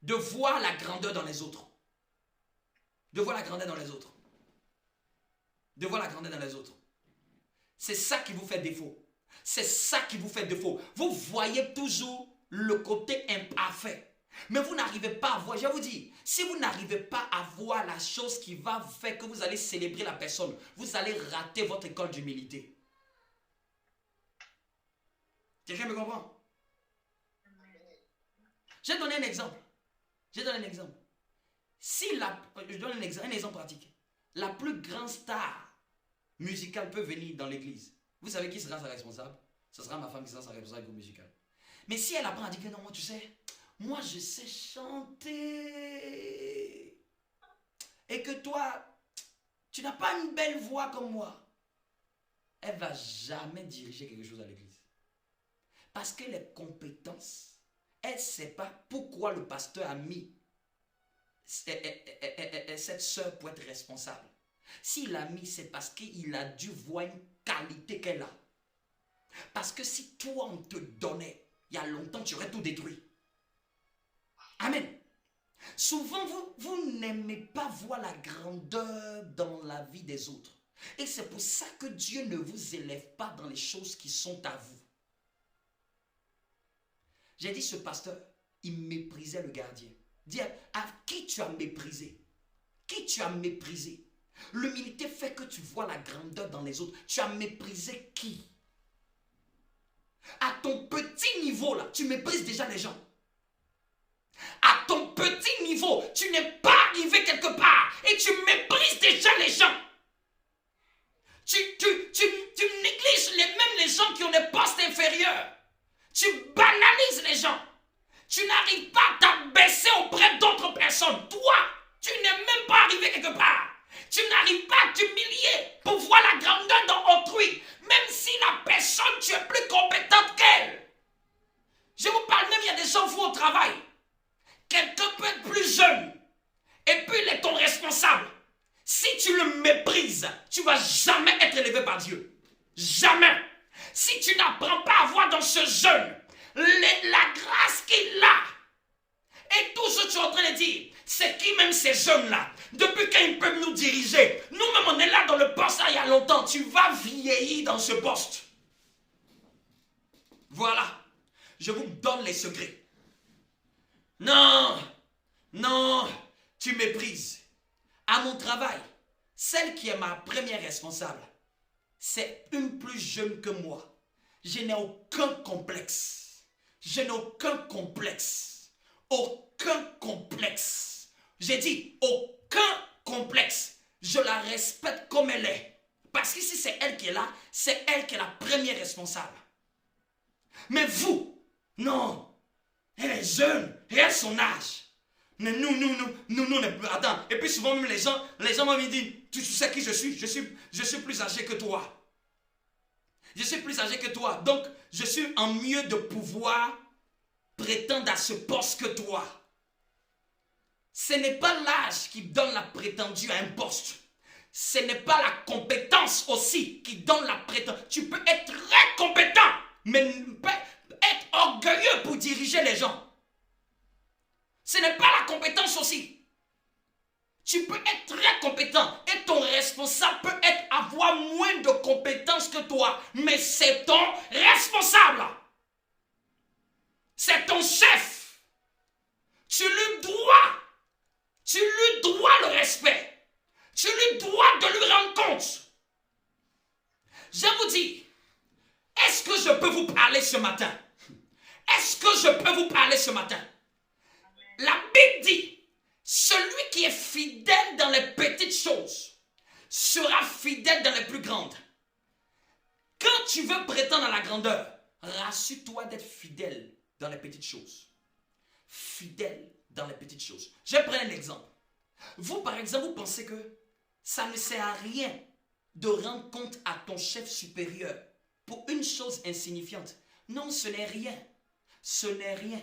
D: de voir la grandeur dans les autres. De voir la grandeur dans les autres. De voir la grandeur dans les autres. C'est ça qui vous fait défaut. C'est ça qui vous fait défaut. Vous voyez toujours le côté imparfait. Mais vous n'arrivez pas à voir. Je vous dis, si vous n'arrivez pas à voir la chose qui va faire que vous allez célébrer la personne, vous allez rater votre école d'humilité. Quelqu'un me comprend? Je vais donner un exemple. Je donne un exemple pratique. La plus grande star musicale peut venir dans l'église. Vous savez qui sera sa responsable? Ce sera ma femme qui sera sa responsable musicale. Mais si elle apprend à dire que non, moi tu sais, moi je sais chanter. Et que toi, tu n'as pas une belle voix comme moi. Elle ne va jamais diriger quelque chose à l'église. Parce que les compétences, elle ne sait pas pourquoi le pasteur a mis cette soeur pour être responsable. S'il a mis, c'est parce qu'il a dû voir une qualité qu'elle a. Parce que si toi on te donnait, il y a longtemps tu aurais tout détruit. Amen. Souvent, vous n'aimez pas voir la grandeur dans la vie des autres. Et c'est pour ça que Dieu ne vous élève pas dans les choses qui sont à vous. J'ai dit, ce pasteur, il méprisait le gardien. Dis à qui tu as méprisé? Qui tu as méprisé? L'humilité fait que tu vois la grandeur dans les autres. Tu as méprisé qui? À ton petit niveau, là, tu méprises déjà les gens. À ton petit niveau, tu n'es pas arrivé quelque part et tu méprises déjà les gens. Tu négliges même les gens qui ont des postes inférieurs. Tu banalises les gens. Tu n'arrives pas à t'abaisser auprès d'autres personnes. Toi, tu n'es même pas arrivé quelque part. Tu n'arrives pas à t'humilier pour voir la grandeur dans autrui. Même si la personne, tu es plus compétente qu'elle. Je vous parle même, il y a des gens fous au travail. Quelqu'un peut être plus jeune. Et puis il est ton responsable. Si tu le méprises, tu ne vas jamais être élevé par Dieu. Jamais. Si tu n'apprends pas à voir dans ce jeune la grâce qu'il a. Et tout ce que tu es en train de dire, c'est qui même ces jeunes-là? Depuis quand ils peuvent nous diriger? Nous-mêmes, on est là dans le poste là, il y a longtemps. Tu vas vieillir dans ce poste. Voilà. Je vous donne les secrets. Non, non, tu méprises. À mon travail, celle qui est ma première responsable, c'est une plus jeune que moi. Je n'ai aucun complexe. Je n'ai aucun complexe. Aucun complexe. J'ai dit aucun complexe. Je la respecte comme elle est. Parce que si c'est elle qui est là, c'est elle qui est la première responsable. Mais vous, non. Elle est jeune, et elle a son âge. Mais nous, attends. Et puis souvent même les gens m'ont dit, tu sais qui je suis? Je suis plus âgé que toi. Je suis plus âgé que toi. Donc, je suis en mieux de pouvoir prétendre à ce poste que toi. Ce n'est pas l'âge qui donne la prétendue à un poste. Ce n'est pas la compétence aussi qui donne la prétendue. Tu peux être très compétent, mais être orgueilleux pour diriger les gens. Ce n'est pas la compétence aussi. Tu peux être très compétent et ton responsable peut avoir moins de compétences que toi, mais c'est ton responsable. C'est ton chef. Tu lui dois le respect. Tu lui dois de lui rendre compte. Je vous dis, est-ce que je peux vous parler ce matin? Est-ce que je peux vous parler ce matin? La Bible dit, celui qui est fidèle dans les petites choses sera fidèle dans les plus grandes. Quand tu veux prétendre à la grandeur, rassure-toi d'être fidèle dans les petites choses. Fidèle dans les petites choses. Je vais prendre un exemple. Vous, par exemple, vous pensez que ça ne sert à rien de rendre compte à ton chef supérieur pour une chose insignifiante. Non, ce n'est rien. Ce n'est rien.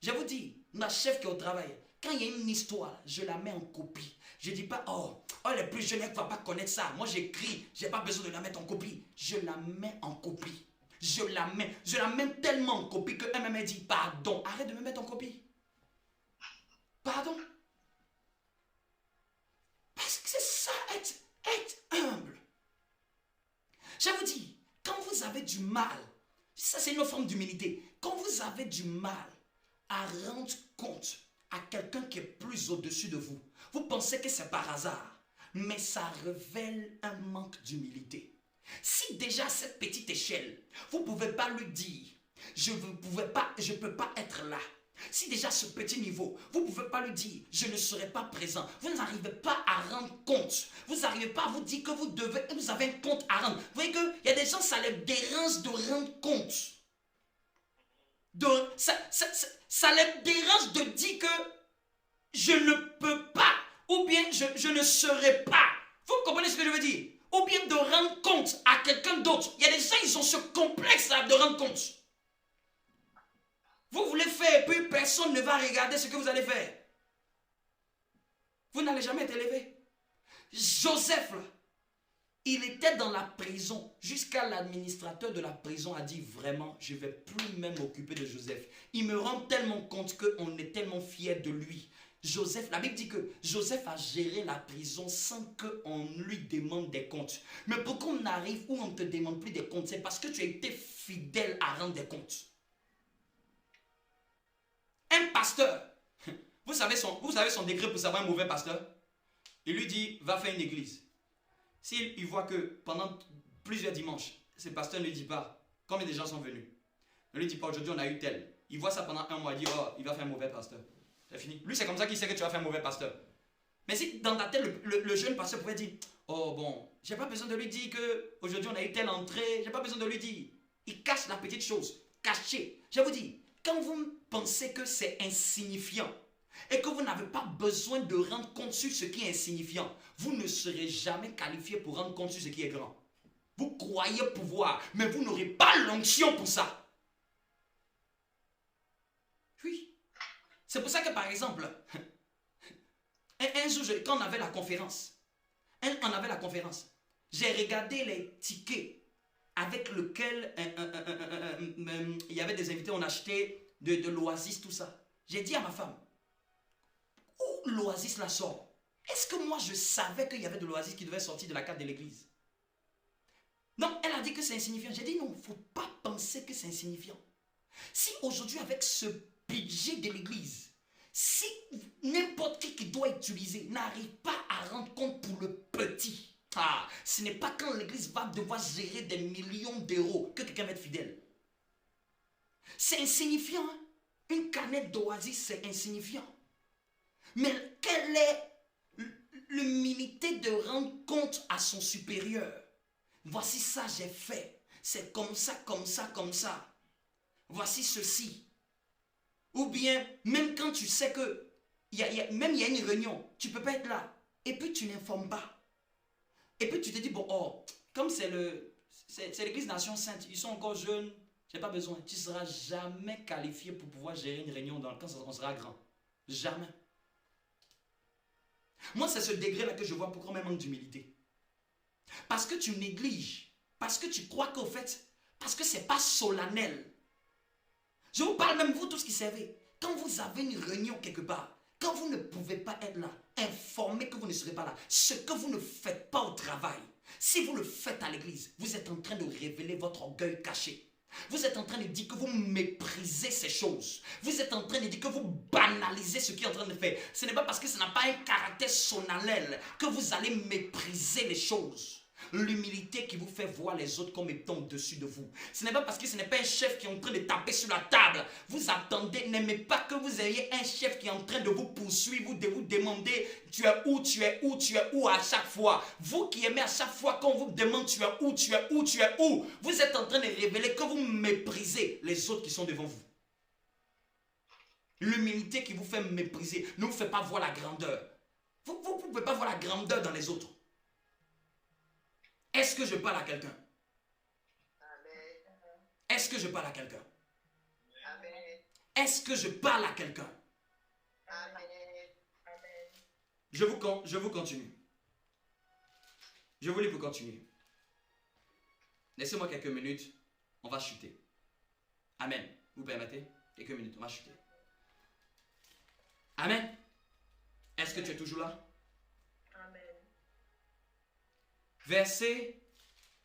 D: Je vous dis, ma chef qui est au travail, quand il y a une histoire, je la mets en copie. Je ne dis pas, oh, elle est plus jeune, elle ne va pas connaître ça. Moi, j'écris, je n'ai pas besoin de la mettre en copie. Je la mets en copie. Je la mets tellement en copie qu'elle m'a dit, pardon, arrête de me mettre en copie. Pardon. Parce que c'est ça, être humble. Je vous dis, quand vous avez du mal, ça c'est une forme d'humilité, quand vous avez du mal à rendre compte à quelqu'un qui est plus au-dessus de vous, vous pensez que c'est par hasard, mais ça révèle un manque d'humilité. Si déjà à cette petite échelle, vous ne pouvez pas lui dire, je ne peux pas être là. Si déjà à ce petit niveau, vous ne pouvez pas lui dire, je ne serai pas présent. Vous n'arrivez pas à rendre compte. Vous n'arrivez pas à vous dire que vous avez un compte à rendre. Vous voyez qu'il y a des gens, ça les dérange de rendre compte. Ça les dérange de dire que je ne peux pas, ou bien je ne serai pas. Vous comprenez ce que je veux dire? Ou bien de rendre compte à quelqu'un d'autre. Il y a des gens, ils ont ce complexe-là de rendre compte. Vous voulez faire, et puis personne ne va regarder ce que vous allez faire. Vous n'allez jamais être élevé. Joseph, là, il était dans la prison jusqu'à l'administrateur de la prison a dit vraiment, je ne vais plus même m'occuper de Joseph. Il me rend tellement compte qu'on est tellement fiers de lui. Joseph, la Bible dit que Joseph a géré la prison sans qu'on lui demande des comptes. Mais pourquoi on arrive où on ne te demande plus des comptes? C'est parce que tu as été fidèle à rendre des comptes. Un pasteur, vous savez son décret pour savoir un mauvais pasteur? Il lui dit, va faire une église. S'il voit que pendant plusieurs dimanches, ce pasteur ne lui dit pas combien de gens sont venus. Ne lui dit pas, aujourd'hui on a eu tel. Il voit ça pendant un mois, il dit, oh, il va faire un mauvais pasteur. C'est fini. Lui, c'est comme ça qu'il sait que tu vas faire un mauvais pasteur. Mais si dans ta tête, le jeune pasteur pouvait dire, oh bon, j'ai pas besoin de lui dire qu'aujourd'hui on a eu telle entrée, j'ai pas besoin de lui dire. Il cache la petite chose, caché. Je vous dis, quand vous pensez que c'est insignifiant et que vous n'avez pas besoin de rendre compte sur ce qui est insignifiant, vous ne serez jamais qualifié pour rendre compte sur ce qui est grand. Vous croyez pouvoir, mais vous n'aurez pas l'onction pour ça. Oui. C'est pour ça que, par exemple, un jour, quand on avait la conférence, j'ai regardé les tickets avec lesquels il y avait des invités, on achetait de l'Oasis, tout ça. J'ai dit à ma femme, où l'Oasis la sort? Est-ce que moi, je savais qu'il y avait de l'Oasis qui devait sortir de la carte de l'église? Non, elle a dit que c'est insignifiant. J'ai dit non, il ne faut pas penser que c'est insignifiant. Si aujourd'hui, avec ce budget de l'église, si n'importe qui doit utiliser n'arrive pas à rendre compte pour le petit, ce n'est pas quand l'église va devoir gérer des millions d'euros que quelqu'un va être fidèle. C'est insignifiant. Hein? Une canette d'Oasis, c'est insignifiant. Mais quelle est l'humilité de rendre compte à son supérieur? Voici ça, j'ai fait. C'est comme ça, comme ça, comme ça. Voici ceci. Ou bien, même quand tu sais que il y a une réunion, tu ne peux pas être là. Et puis tu n'informes pas. Et puis tu te dis, bon, oh, comme c'est l'église Nation Sainte, ils sont encore jeunes, je n'ai pas besoin. Tu ne seras jamais qualifié pour pouvoir gérer une réunion quand on sera grand. Jamais. Moi, c'est ce degré-là que je vois pourquoi on manque d'humilité. Parce que tu négliges. Parce que tu crois qu'au fait, parce que ce n'est pas solennel. Je vous parle même vous tous qui savez. Quand vous avez une réunion quelque part, quand vous ne pouvez pas être là, informez que vous ne serez pas là. Ce que vous ne faites pas au travail, si vous le faites à l'église, vous êtes en train de révéler votre orgueil caché. Vous êtes en train de dire que vous méprisez ces choses. Vous êtes en train de dire que vous banalisez ce qui est en train de faire. Ce n'est pas parce que ça n'a pas un caractère solennel que vous allez mépriser les choses. L'humilité qui vous fait voir les autres comme étant au-dessus de vous. Ce n'est pas parce que ce n'est pas un chef qui est en train de taper sur la table. Vous attendez, n'aimez pas que vous ayez un chef qui est en train de vous poursuivre, de vous demander tu es où, tu es où, tu es où à chaque fois. Vous qui aimez à chaque fois qu'on vous demande tu es où, tu es où, tu es où. Vous êtes en train de révéler que vous méprisez les autres qui sont devant vous. L'humilité qui vous fait mépriser ne vous fait pas voir la grandeur. Vous ne pouvez pas voir la grandeur dans les autres. Est-ce que je parle à quelqu'un? Est-ce que je parle à quelqu'un? Est-ce que je parle à quelqu'un? Je vous continue. Je vous lis pour continuer. Laissez-moi quelques minutes. On va chuter. Amen. Vous permettez? Quelques minutes, on va chuter. Amen. Est-ce que tu es toujours là? Verset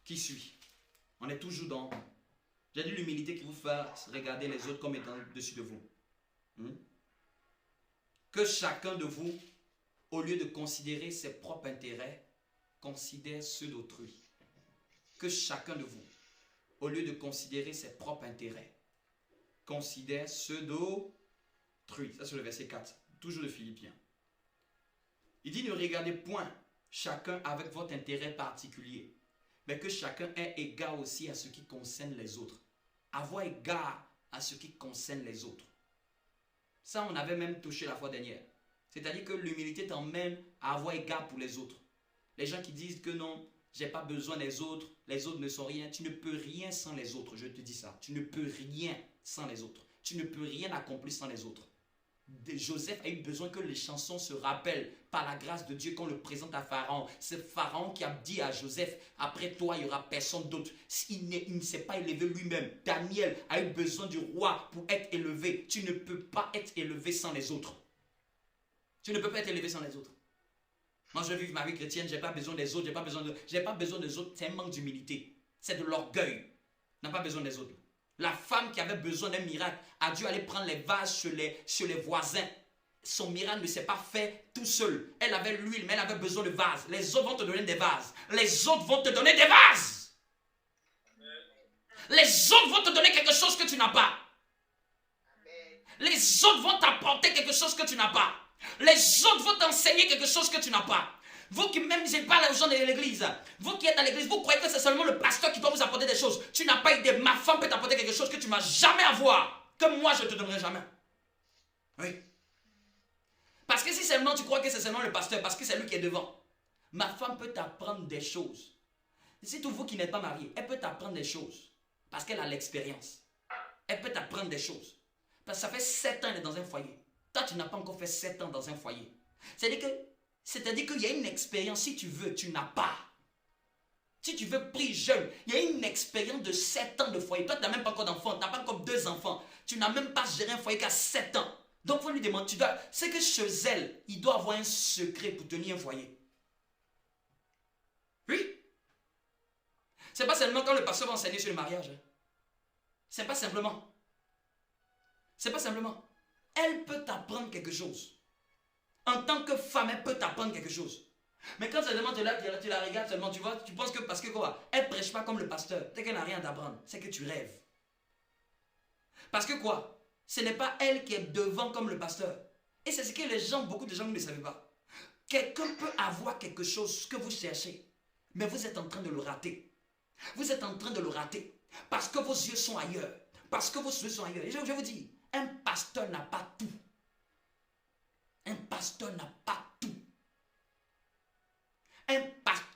D: qui suit. On est toujours dans... J'ai dit l'humilité qui vous fait regarder les autres comme étant au-dessus de vous. Que chacun de vous, au lieu de considérer ses propres intérêts, considère ceux d'autrui. Que chacun de vous, au lieu de considérer ses propres intérêts, considère ceux d'autrui. Ça c'est le verset 4, toujours de Philippiens. Il dit ne regardez point chacun avec votre intérêt particulier, mais que chacun ait égard aussi à ce qui concerne les autres. Avoir égard à ce qui concerne les autres. Ça, on avait même touché la fois dernière. C'est-à-dire que l'humilité t'emmène à avoir égard pour les autres. Les gens qui disent que non, j'ai pas besoin des autres, les autres ne sont rien. Tu ne peux rien sans les autres, je te dis ça. Tu ne peux rien sans les autres. Tu ne peux rien accomplir sans les autres. Joseph a eu besoin que les chansons se rappellent par la grâce de Dieu qu'on le présente à Pharaon. C'est Pharaon qui a dit à Joseph, après toi il n'y aura personne d'autre. Il ne s'est pas élevé lui-même. Daniel a eu besoin du roi pour être élevé. Tu ne peux pas être élevé sans les autres. Tu ne peux pas être élevé sans les autres. Moi, je vis ma vie chrétienne, je n'ai pas besoin des autres, j'ai pas besoin des autres. C'est un manque d'humilité. C'est de l'orgueil. N'a pas besoin des autres. La femme qui avait besoin d'un miracle a dû aller prendre les vases chez les voisins. Son miracle ne s'est pas fait tout seul. Elle avait l'huile, mais elle avait besoin de vases. Les autres vont te donner des vases. Les autres vont te donner des vases. Les autres vont te donner quelque chose que tu n'as pas. Les autres vont t'apporter quelque chose que tu n'as pas. Les autres vont t'enseigner quelque chose que tu n'as pas. Vous qui même, je parle aux gens de l'église, vous qui êtes dans l'église, vous croyez que c'est seulement le pasteur qui doit vous apporter des choses. Tu n'as pas idée. Ma femme peut t'apporter quelque chose que tu ne vas jamais avoir. Que moi, je ne te donnerai jamais. Oui. Parce que si seulement tu crois que c'est seulement le pasteur, parce que c'est lui qui est devant, ma femme peut t'apprendre des choses. C'est tout vous qui n'êtes pas mariés, elle peut t'apprendre des choses. Parce qu'elle a l'expérience. Elle peut t'apprendre des choses. Parce que ça fait 7 ans qu'elle est dans un foyer. Toi, tu n'as pas encore fait 7 ans dans un foyer. C'est-à-dire qu'il y a une expérience, si tu veux, tu n'as pas. Si tu veux prier jeune, il y a une expérience de 7 ans de foyer. Toi, tu n'as même pas encore d'enfants, tu n'as pas encore 2 enfants. Tu n'as même pas géré un foyer qu'à 7 ans. Donc, il faut lui demander, c'est que chez elle, il doit avoir un secret pour tenir un foyer. Oui. C'est pas seulement quand le pasteur va enseigner sur le mariage. C'est pas simplement. C'est pas simplement. Elle peut t'apprendre quelque chose. En tant que femme, elle peut t'apprendre quelque chose. Mais quand seulement tu la regardes seulement, tu vois, tu penses que parce que quoi, elle ne prêche pas comme le pasteur, c'est qu'elle n'a rien d'apprendre, c'est que tu rêves. Parce que quoi, ce n'est pas elle qui est devant comme le pasteur. Et c'est ce que beaucoup de gens ne savent pas. Quelqu'un peut avoir quelque chose que vous cherchez, mais vous êtes en train de le rater. Vous êtes en train de le rater parce que vos yeux sont ailleurs. Parce que vos yeux sont ailleurs. Et je vous dis, un pasteur n'a pas tout. Un pasteur n'a pas tout.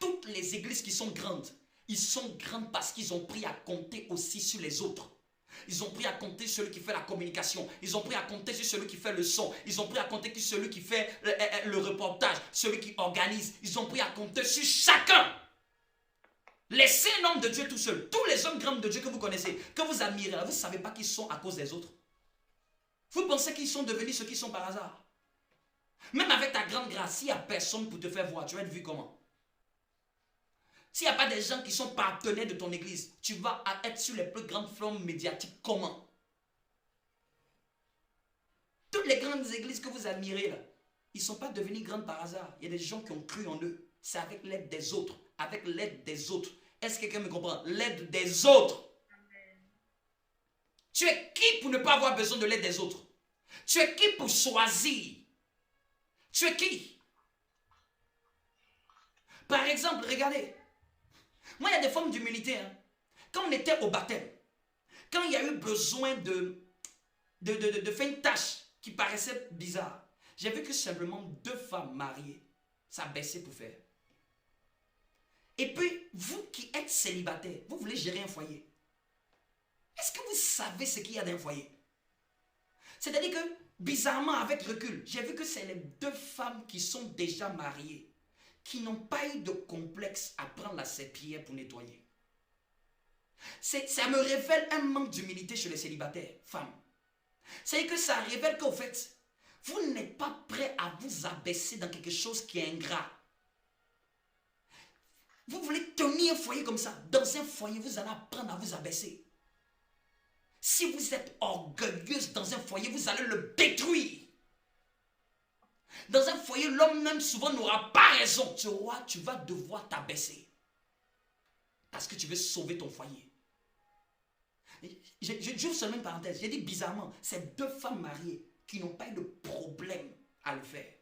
D: Toutes les églises qui sont grandes, ils sont grandes parce qu'ils ont pris à compter aussi sur les autres. Ils ont pris à compter sur celui qui fait la communication. Ils ont pris à compter sur celui qui fait le son. Ils ont pris à compter sur celui qui fait le reportage, celui qui organise. Ils ont pris à compter sur chacun. Laissez un homme de Dieu tout seul. Tous les hommes grands de Dieu que vous connaissez, que vous admirez, vous ne savez pas qu'ils sont à cause des autres. Vous pensez qu'ils sont devenus ce qu'ils sont par hasard. Même avec ta grande grâce, s'il n'y a personne pour te faire voir, tu vas être vu comment? S'il n'y a pas des gens qui sont partenaires de ton église, tu vas être sur les plus grandes flammes médiatiques comment? Toutes les grandes églises que vous admirez là, ils ne sont pas devenus grandes par hasard. Il y a des gens qui ont cru en eux. C'est avec l'aide des autres. Avec l'aide des autres. Est-ce que quelqu'un me comprend? L'aide des autres. Tu es qui pour ne pas avoir besoin de l'aide des autres? Tu es qui pour choisir? Tu es qui? Par exemple, regardez. Moi, il y a des formes d'humilité. Hein. Quand on était au baptême, quand il y a eu besoin de faire une tâche qui paraissait bizarre, j'ai vu que simplement 2 femmes mariées, ça baissait pour faire. Et puis, vous qui êtes célibataire, vous voulez gérer un foyer. Est-ce que vous savez ce qu'il y a dans un foyer? C'est-à-dire que, bizarrement, avec recul, j'ai vu que c'est les 2 femmes qui sont déjà mariées, qui n'ont pas eu de complexe à prendre la serpillière pour nettoyer. Ça me révèle un manque d'humilité chez les célibataires, femmes. C'est-à-dire que ça révèle qu'au fait, vous n'êtes pas prêt à vous abaisser dans quelque chose qui est ingrat. Vous voulez tenir un foyer comme ça. Dans un foyer, vous allez apprendre à vous abaisser. Si vous êtes orgueilleuse dans un foyer, vous allez le détruire. Dans un foyer, l'homme même souvent n'aura pas raison. Tu vas devoir t'abaisser. Parce que tu veux sauver ton foyer. J'ouvre seulement une parenthèse. J'ai dit bizarrement, c'est 2 femmes mariées qui n'ont pas eu de problème à le faire.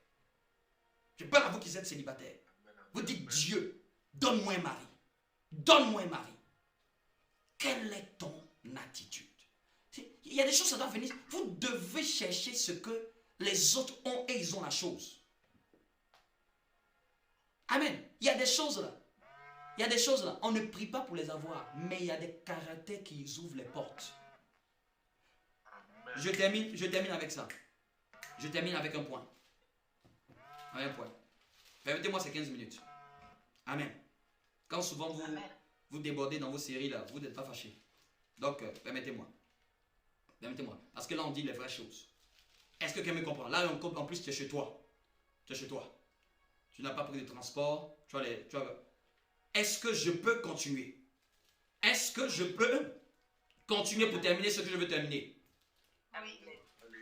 D: Je parle à vous qui êtes célibataires. Vous dites, Dieu, donne-moi un mari. Donne-moi un mari. Quelle est ton attitude? Il y a des choses, ça doit venir. Vous devez chercher ce que les autres ont et ils ont la chose. Amen. Il y a des choses là. Il y a des choses là. On ne prie pas pour les avoir. Mais il y a des caractères qui ouvrent les portes. Je termine avec ça. Je termine avec un point. Avec un point. Permettez-moi ces 15 minutes. Amen. Quand souvent vous débordez dans vos séries là, vous n'êtes pas fâchés. Donc, permettez-moi. Permettez-moi. Parce que là, on dit les vraies choses. Est-ce que quelqu'un me comprend? Là, en plus, tu es chez toi. Tu es chez toi. Tu n'as pas pris de transport. Est-ce que je peux continuer? Est-ce que je peux continuer pour terminer ce que je veux terminer?
C: Oui.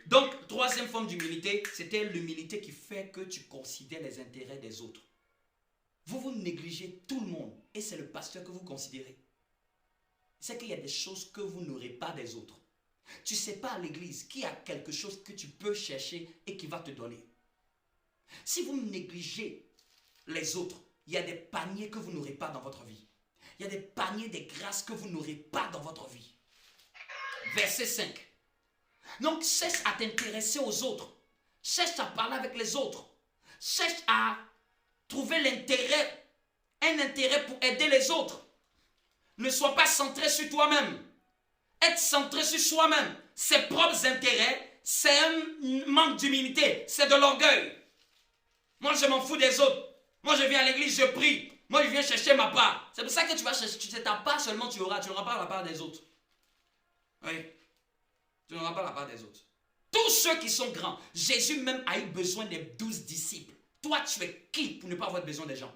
D: Donc, troisième forme d'humilité, c'était l'humilité qui fait que tu considères les intérêts des autres. Vous négligez tout le monde et c'est le pasteur que vous considérez. C'est qu'il y a des choses que vous n'aurez pas des autres. Tu ne sais pas à l'église qu'il y a quelque chose que tu peux chercher et qui va te donner. Si vous négligez les autres, il y a des paniers que vous n'aurez pas dans votre vie. Il y a des paniers, des grâces que vous n'aurez pas dans votre vie. Verset 5. Donc, cherche à t'intéresser aux autres. Cherche à parler avec les autres. Cherche à trouver l'intérêt, un intérêt pour aider les autres. Ne sois pas centré sur toi-même. Être centré sur soi-même, ses propres intérêts, c'est un manque d'humilité, c'est de l'orgueil. Moi, je m'en fous des autres. Moi, je viens à l'église, je prie. Moi, je viens chercher ma part. C'est pour ça que tu vas chercher. C'est ta part seulement tu n'auras pas la part des autres. Oui. Tu n'auras pas la part des autres. Tous ceux qui sont grands, Jésus même a eu besoin des 12 disciples. Toi, tu es qui pour ne pas avoir besoin des gens?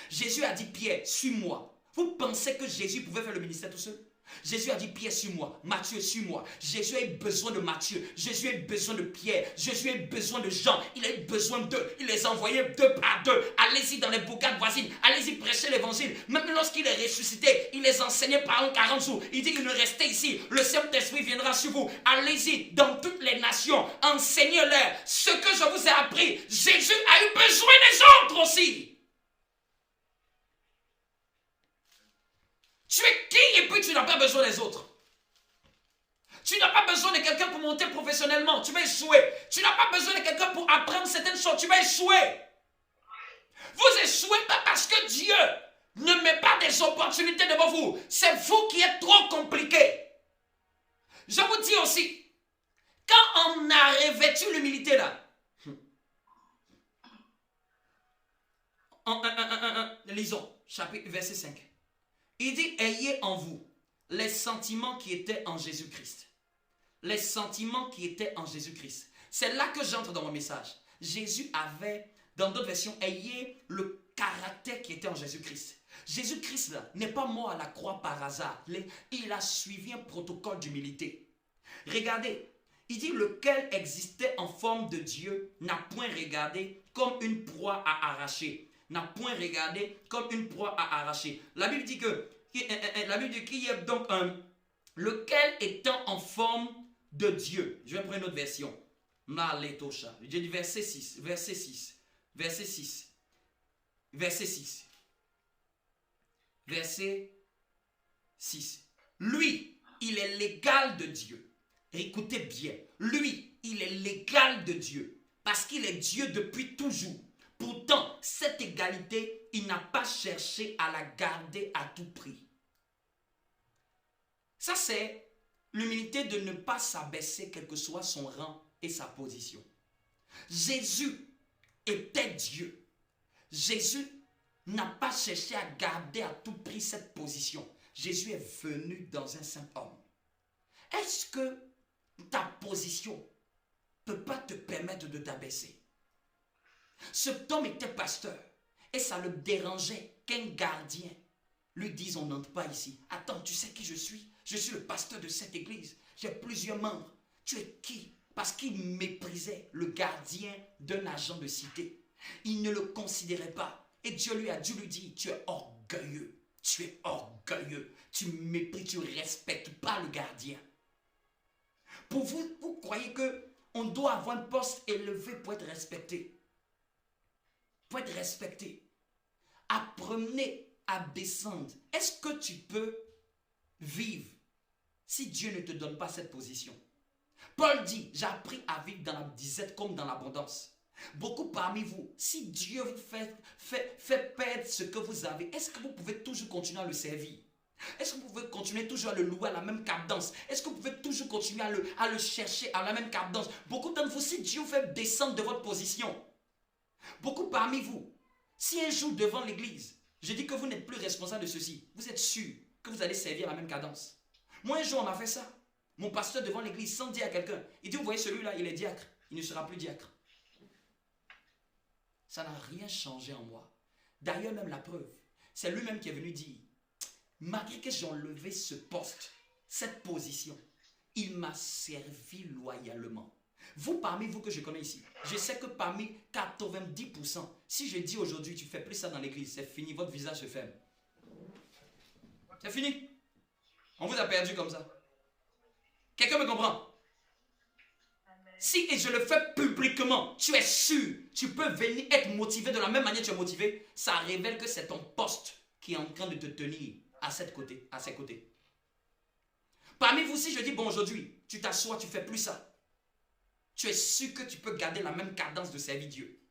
D: Jésus a dit, Pierre, suis-moi. Vous pensez que Jésus pouvait faire le ministère tout seul? Jésus a dit, Pierre, suis-moi. Matthieu, suis-moi. Jésus a eu besoin de Matthieu. Jésus a eu besoin de Pierre. Jésus a eu besoin de Jean. Il a eu besoin d'eux. Il les a envoyés deux par deux. Allez-y dans les bourgades voisines. Allez-y prêcher l'évangile. Même lorsqu'il est ressuscité, il les enseignait pendant 40 jours. Il dit, il ne restez ici. Le Saint-Esprit viendra sur vous. Allez-y dans toutes les nations. Enseignez-leur ce que je vous ai appris. Jésus a eu besoin des autres aussi. Tu es qui et puis tu n'as pas besoin des autres. Tu n'as pas besoin de quelqu'un pour monter professionnellement. Tu vas échouer. Tu n'as pas besoin de quelqu'un pour apprendre certaines choses. Tu vas échouer. Vous échouez pas parce que Dieu ne met pas des opportunités devant vous. C'est vous qui êtes trop compliqué. Je vous dis aussi, quand on a revêtu l'humilité là, lisons, chapitre verset 5. Il dit, ayez en vous les sentiments qui étaient en Jésus-Christ. Les sentiments qui étaient en Jésus-Christ. C'est là que j'entre dans mon message. Jésus avait, dans d'autres versions, ayez le caractère qui était en Jésus-Christ. Jésus-Christ là n'est pas mort à la croix par hasard. Il a suivi un protocole d'humilité. Regardez, il dit, lequel existait en forme de Dieu n'a point regardé comme une proie à arracher. N'a point regardé comme une proie à arracher. La Bible dit qu'il y a donc lequel étant en forme de Dieu. Je vais prendre une autre version. J'ai dit verset 6. Verset 6. Verset 6. Verset 6. Verset 6. Lui, il est l'égal de Dieu. Écoutez bien. Lui, il est l'égal de Dieu. Parce qu'il est Dieu depuis toujours. Pourtant, cette égalité, il n'a pas cherché à la garder à tout prix. Ça, c'est l'humilité de ne pas s'abaisser, quel que soit son rang et sa position. Jésus était Dieu. Jésus n'a pas cherché à garder à tout prix cette position. Jésus est venu dans un saint homme. Est-ce que ta position ne peut pas te permettre de t'abaisser? Cet homme était pasteur et ça le dérangeait qu'un gardien lui dise on n'entre pas ici. Attends, tu sais qui je suis? Je suis le pasteur de cette église. J'ai plusieurs membres. Tu es qui? Parce qu'il méprisait le gardien d'un agent de cité. Il ne le considérait pas. Et Dieu lui a dû lui dire, tu es orgueilleux. Tu es orgueilleux. Tu méprises, tu ne respectes pas le gardien. Pour vous, vous croyez qu'on doit avoir un poste élevé pour être respecté? Pour être respecté. Apprenez à descendre. Est-ce que tu peux vivre si Dieu ne te donne pas cette position? Paul dit, j'ai appris à vivre dans la disette comme dans l'abondance. Beaucoup parmi vous, si Dieu vous fait perdre ce que vous avez, est-ce que vous pouvez toujours continuer à le servir? Est-ce que vous pouvez continuer toujours à le louer à la même cadence? Est-ce que vous pouvez toujours continuer à le chercher à la même cadence? Beaucoup d'entre vous, si Dieu vous fait descendre de votre position, beaucoup parmi vous, si un jour devant l'église, je dis que vous n'êtes plus responsable de ceci, vous êtes sûr que vous allez servir à la même cadence. Moi, un jour, on m'a fait ça. Mon pasteur devant l'église, sans dire à quelqu'un, il dit, vous voyez celui-là, il est diacre. Il ne sera plus diacre. Ça n'a rien changé en moi. D'ailleurs, même la preuve, c'est lui-même qui est venu dire, malgré que j'ai enlevé ce poste, cette position, il m'a servi loyalement. Vous, parmi vous que je connais ici, je sais que parmi 90%, si je dis aujourd'hui, tu ne fais plus ça dans l'église, c'est fini, votre visage se ferme. C'est fini. On vous a perdu comme ça. Quelqu'un me comprend? Si et je le fais publiquement, tu es sûr, tu peux venir être motivé de la même manière que tu es motivé, ça révèle que c'est ton poste qui est en train de te tenir à ses côtés. Parmi vous, si je dis, bon, aujourd'hui, tu t'assois, tu ne fais plus ça, tu es sûr que tu peux garder la même cadence de servir Dieu.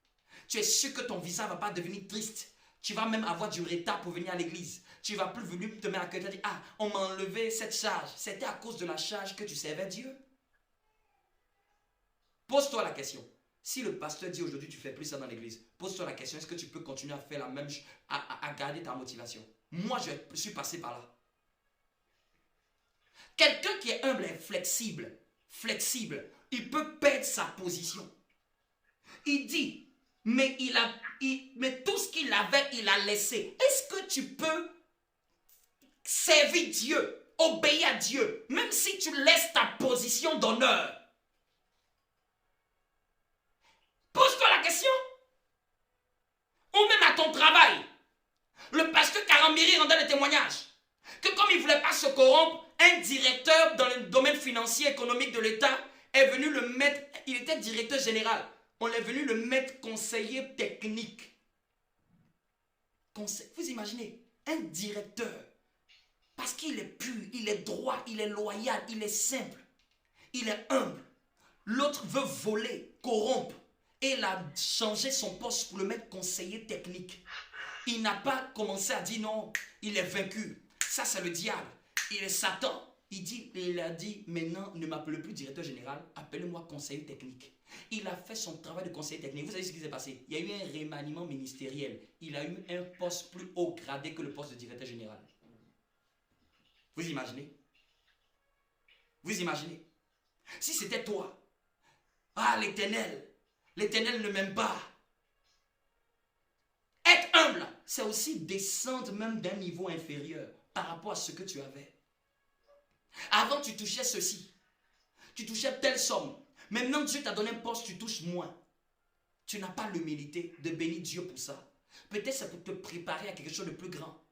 D: Tu es sûr que ton visage ne va pas devenir triste. Tu vas même avoir du retard pour venir à l'église. Tu ne vas plus venir te mettre à cœur et dire, ah, on m'a enlevé cette charge. C'était à cause de la charge que tu servais Dieu. Pose-toi la question. Si le pasteur dit aujourd'hui, tu ne fais plus ça dans l'église, pose-toi la question, est-ce que tu peux continuer à faire la même chose, à garder ta motivation? Moi, je suis passé par là. Quelqu'un qui est humble et flexible, il peut perdre sa position. Il dit, mais tout ce qu'il avait, il a laissé. Est-ce que tu peux servir Dieu, obéir à Dieu, même si tu laisses ta position d'honneur? Pose-toi la question. Ou même à ton travail. Le pasteur Karambiri rendait le témoignage que comme il ne voulait pas se corrompre, un directeur dans le domaine financier économique de l'État est venu le mettre, il était directeur général, on est venu le mettre conseiller technique. Vous imaginez, un directeur, parce qu'il est pur, il est droit, il est loyal, il est simple, il est humble. L'autre veut voler, corrompre, et il a changé son poste pour le mettre conseiller technique. Il n'a pas commencé à dire non, il est vaincu. Ça, c'est le diable. Il est Satan. Il a dit, maintenant, ne m'appelez plus directeur général, appelez-moi conseiller technique. Il a fait son travail de conseiller technique. Vous savez ce qui s'est passé? Il y a eu un remaniement ministériel. Il a eu un poste plus haut gradé que le poste de directeur général. Vous imaginez? Vous imaginez? Si c'était toi, ah, l'Éternel ne m'aime pas. Être humble, c'est aussi descendre même d'un niveau inférieur par rapport à ce que tu avais. Avant, tu touchais ceci. Tu touchais telle somme. Maintenant, Dieu t'a donné un poste, tu touches moins. Tu n'as pas l'humilité de bénir Dieu pour ça. Peut-être c'est pour te préparer à quelque chose de plus grand.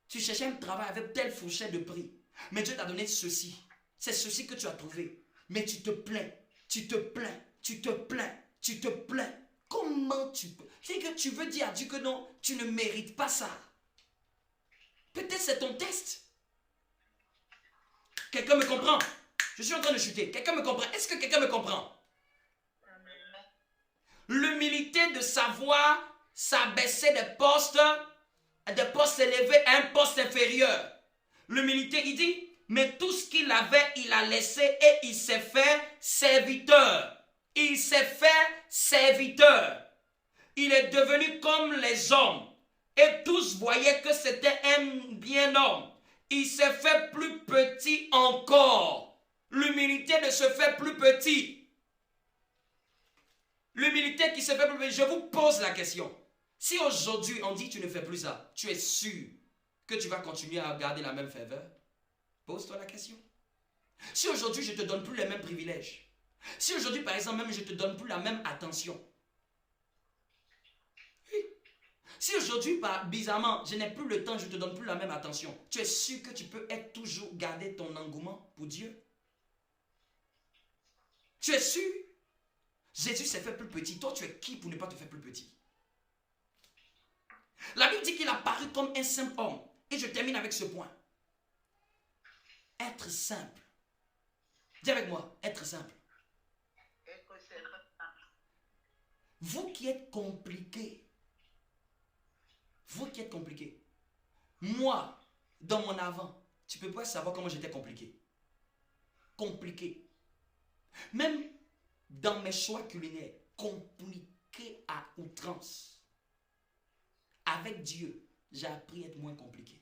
D: Tu cherchais un travail avec telle fourchette de prix. Mais Dieu t'a donné ceci. C'est ceci que tu as trouvé. Mais tu te plains. Tu te plains. Tu te plains. Tu te plains. Comment tu peux? C'est que tu veux dire à Dieu que non, tu ne mérites pas ça. Peut-être c'est ton test. Quelqu'un me comprend? Je suis en train de chuter. Quelqu'un me comprend? Est-ce que quelqu'un me comprend? L'humilité de savoir s'abaisser des postes élevés à un poste inférieur. L'humilité, il dit, mais tout ce qu'il avait, il a laissé et il s'est fait serviteur. Il s'est fait serviteur. Il est devenu comme les hommes. Et tous voyaient que c'était un bien homme. Il s'est fait plus petit encore. L'humilité ne se fait plus petit. L'humilité qui se fait plus petit. Je vous pose la question. Si aujourd'hui on dit tu ne fais plus ça, tu es sûr que tu vas continuer à garder la même faveur? Pose-toi la question. Si aujourd'hui je ne te donne plus les mêmes privilèges, si aujourd'hui par exemple même je ne te donne plus la même attention, si aujourd'hui, bizarrement, je n'ai plus le temps, je ne te donne plus la même attention, tu es sûr que tu peux être toujours garder ton engouement pour Dieu? Tu es sûr? Jésus s'est fait plus petit. Toi, tu es qui pour ne pas te faire plus petit? La Bible dit qu'il a paru comme un simple homme. Et je termine avec ce point. Être simple. Dis avec moi, être simple. Vous qui êtes compliqué. Vous qui êtes compliqué. Moi, dans mon avant, tu ne peux pas savoir comment j'étais compliqué. Compliqué. Même dans mes choix culinaires, compliqué à outrance. Avec Dieu, j'ai appris à être moins compliqué.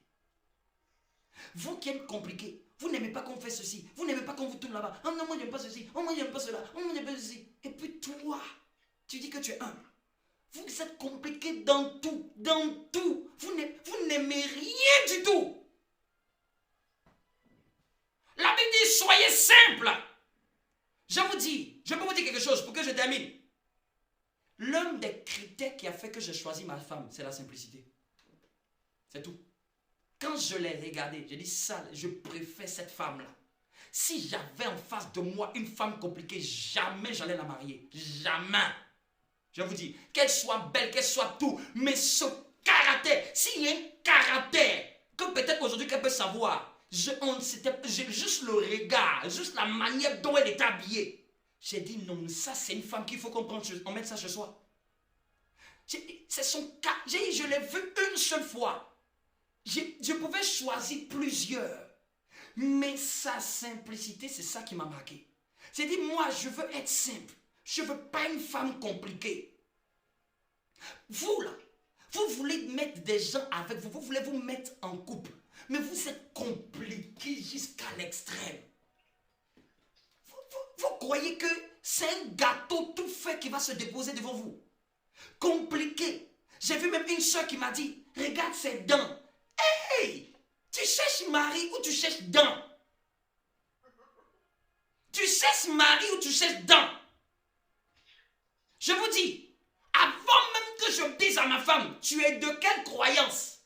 D: Vous qui êtes compliqué, vous n'aimez pas qu'on fait ceci, vous n'aimez pas qu'on vous tourne là-bas. Oh non, moi j'aime pas ceci, oh moi j'aime pas cela, oh moi j'aime pas ceci. Et puis toi, tu dis que tu es humble. Vous êtes compliqué dans tout, dans tout. Vous n'aimez rien du tout. La Bible dit, soyez simple. Je vous dis, je peux vous dire quelque chose pour que je termine. L'un des critères qui a fait que j'ai choisi ma femme, c'est la simplicité. C'est tout. Quand je l'ai regardée, j'ai dit ça, je préfère cette femme-là. Si j'avais en face de moi une femme compliquée, jamais j'allais la marier. Jamais. Je vous dis, qu'elle soit belle, qu'elle soit tout, mais ce caractère, s'il y a un caractère que peut-être aujourd'hui qu'elle peut savoir, j'ai juste le regard, juste la manière dont elle est habillée. J'ai dit non, ça c'est une femme qu'il faut qu'on mette ça chez soi. C'est son cas. Je l'ai vu une seule fois. Je pouvais choisir plusieurs. Mais sa simplicité, c'est ça qui m'a marqué. J'ai dit, moi, je veux être simple. Je ne veux pas une femme compliquée. Vous, là, vous voulez mettre des gens avec vous. Vous voulez vous mettre en couple. Mais vous êtes compliqué jusqu'à l'extrême. Vous croyez que c'est un gâteau tout fait qui va se déposer devant vous. Compliqué. J'ai vu même une soeur qui m'a dit, regarde ses dents. Hey! Tu cherches mari ou tu cherches dents? Tu cherches mari ou tu cherches dents? Je vous dis, avant même que je dise à ma femme, tu es de quelle croyance?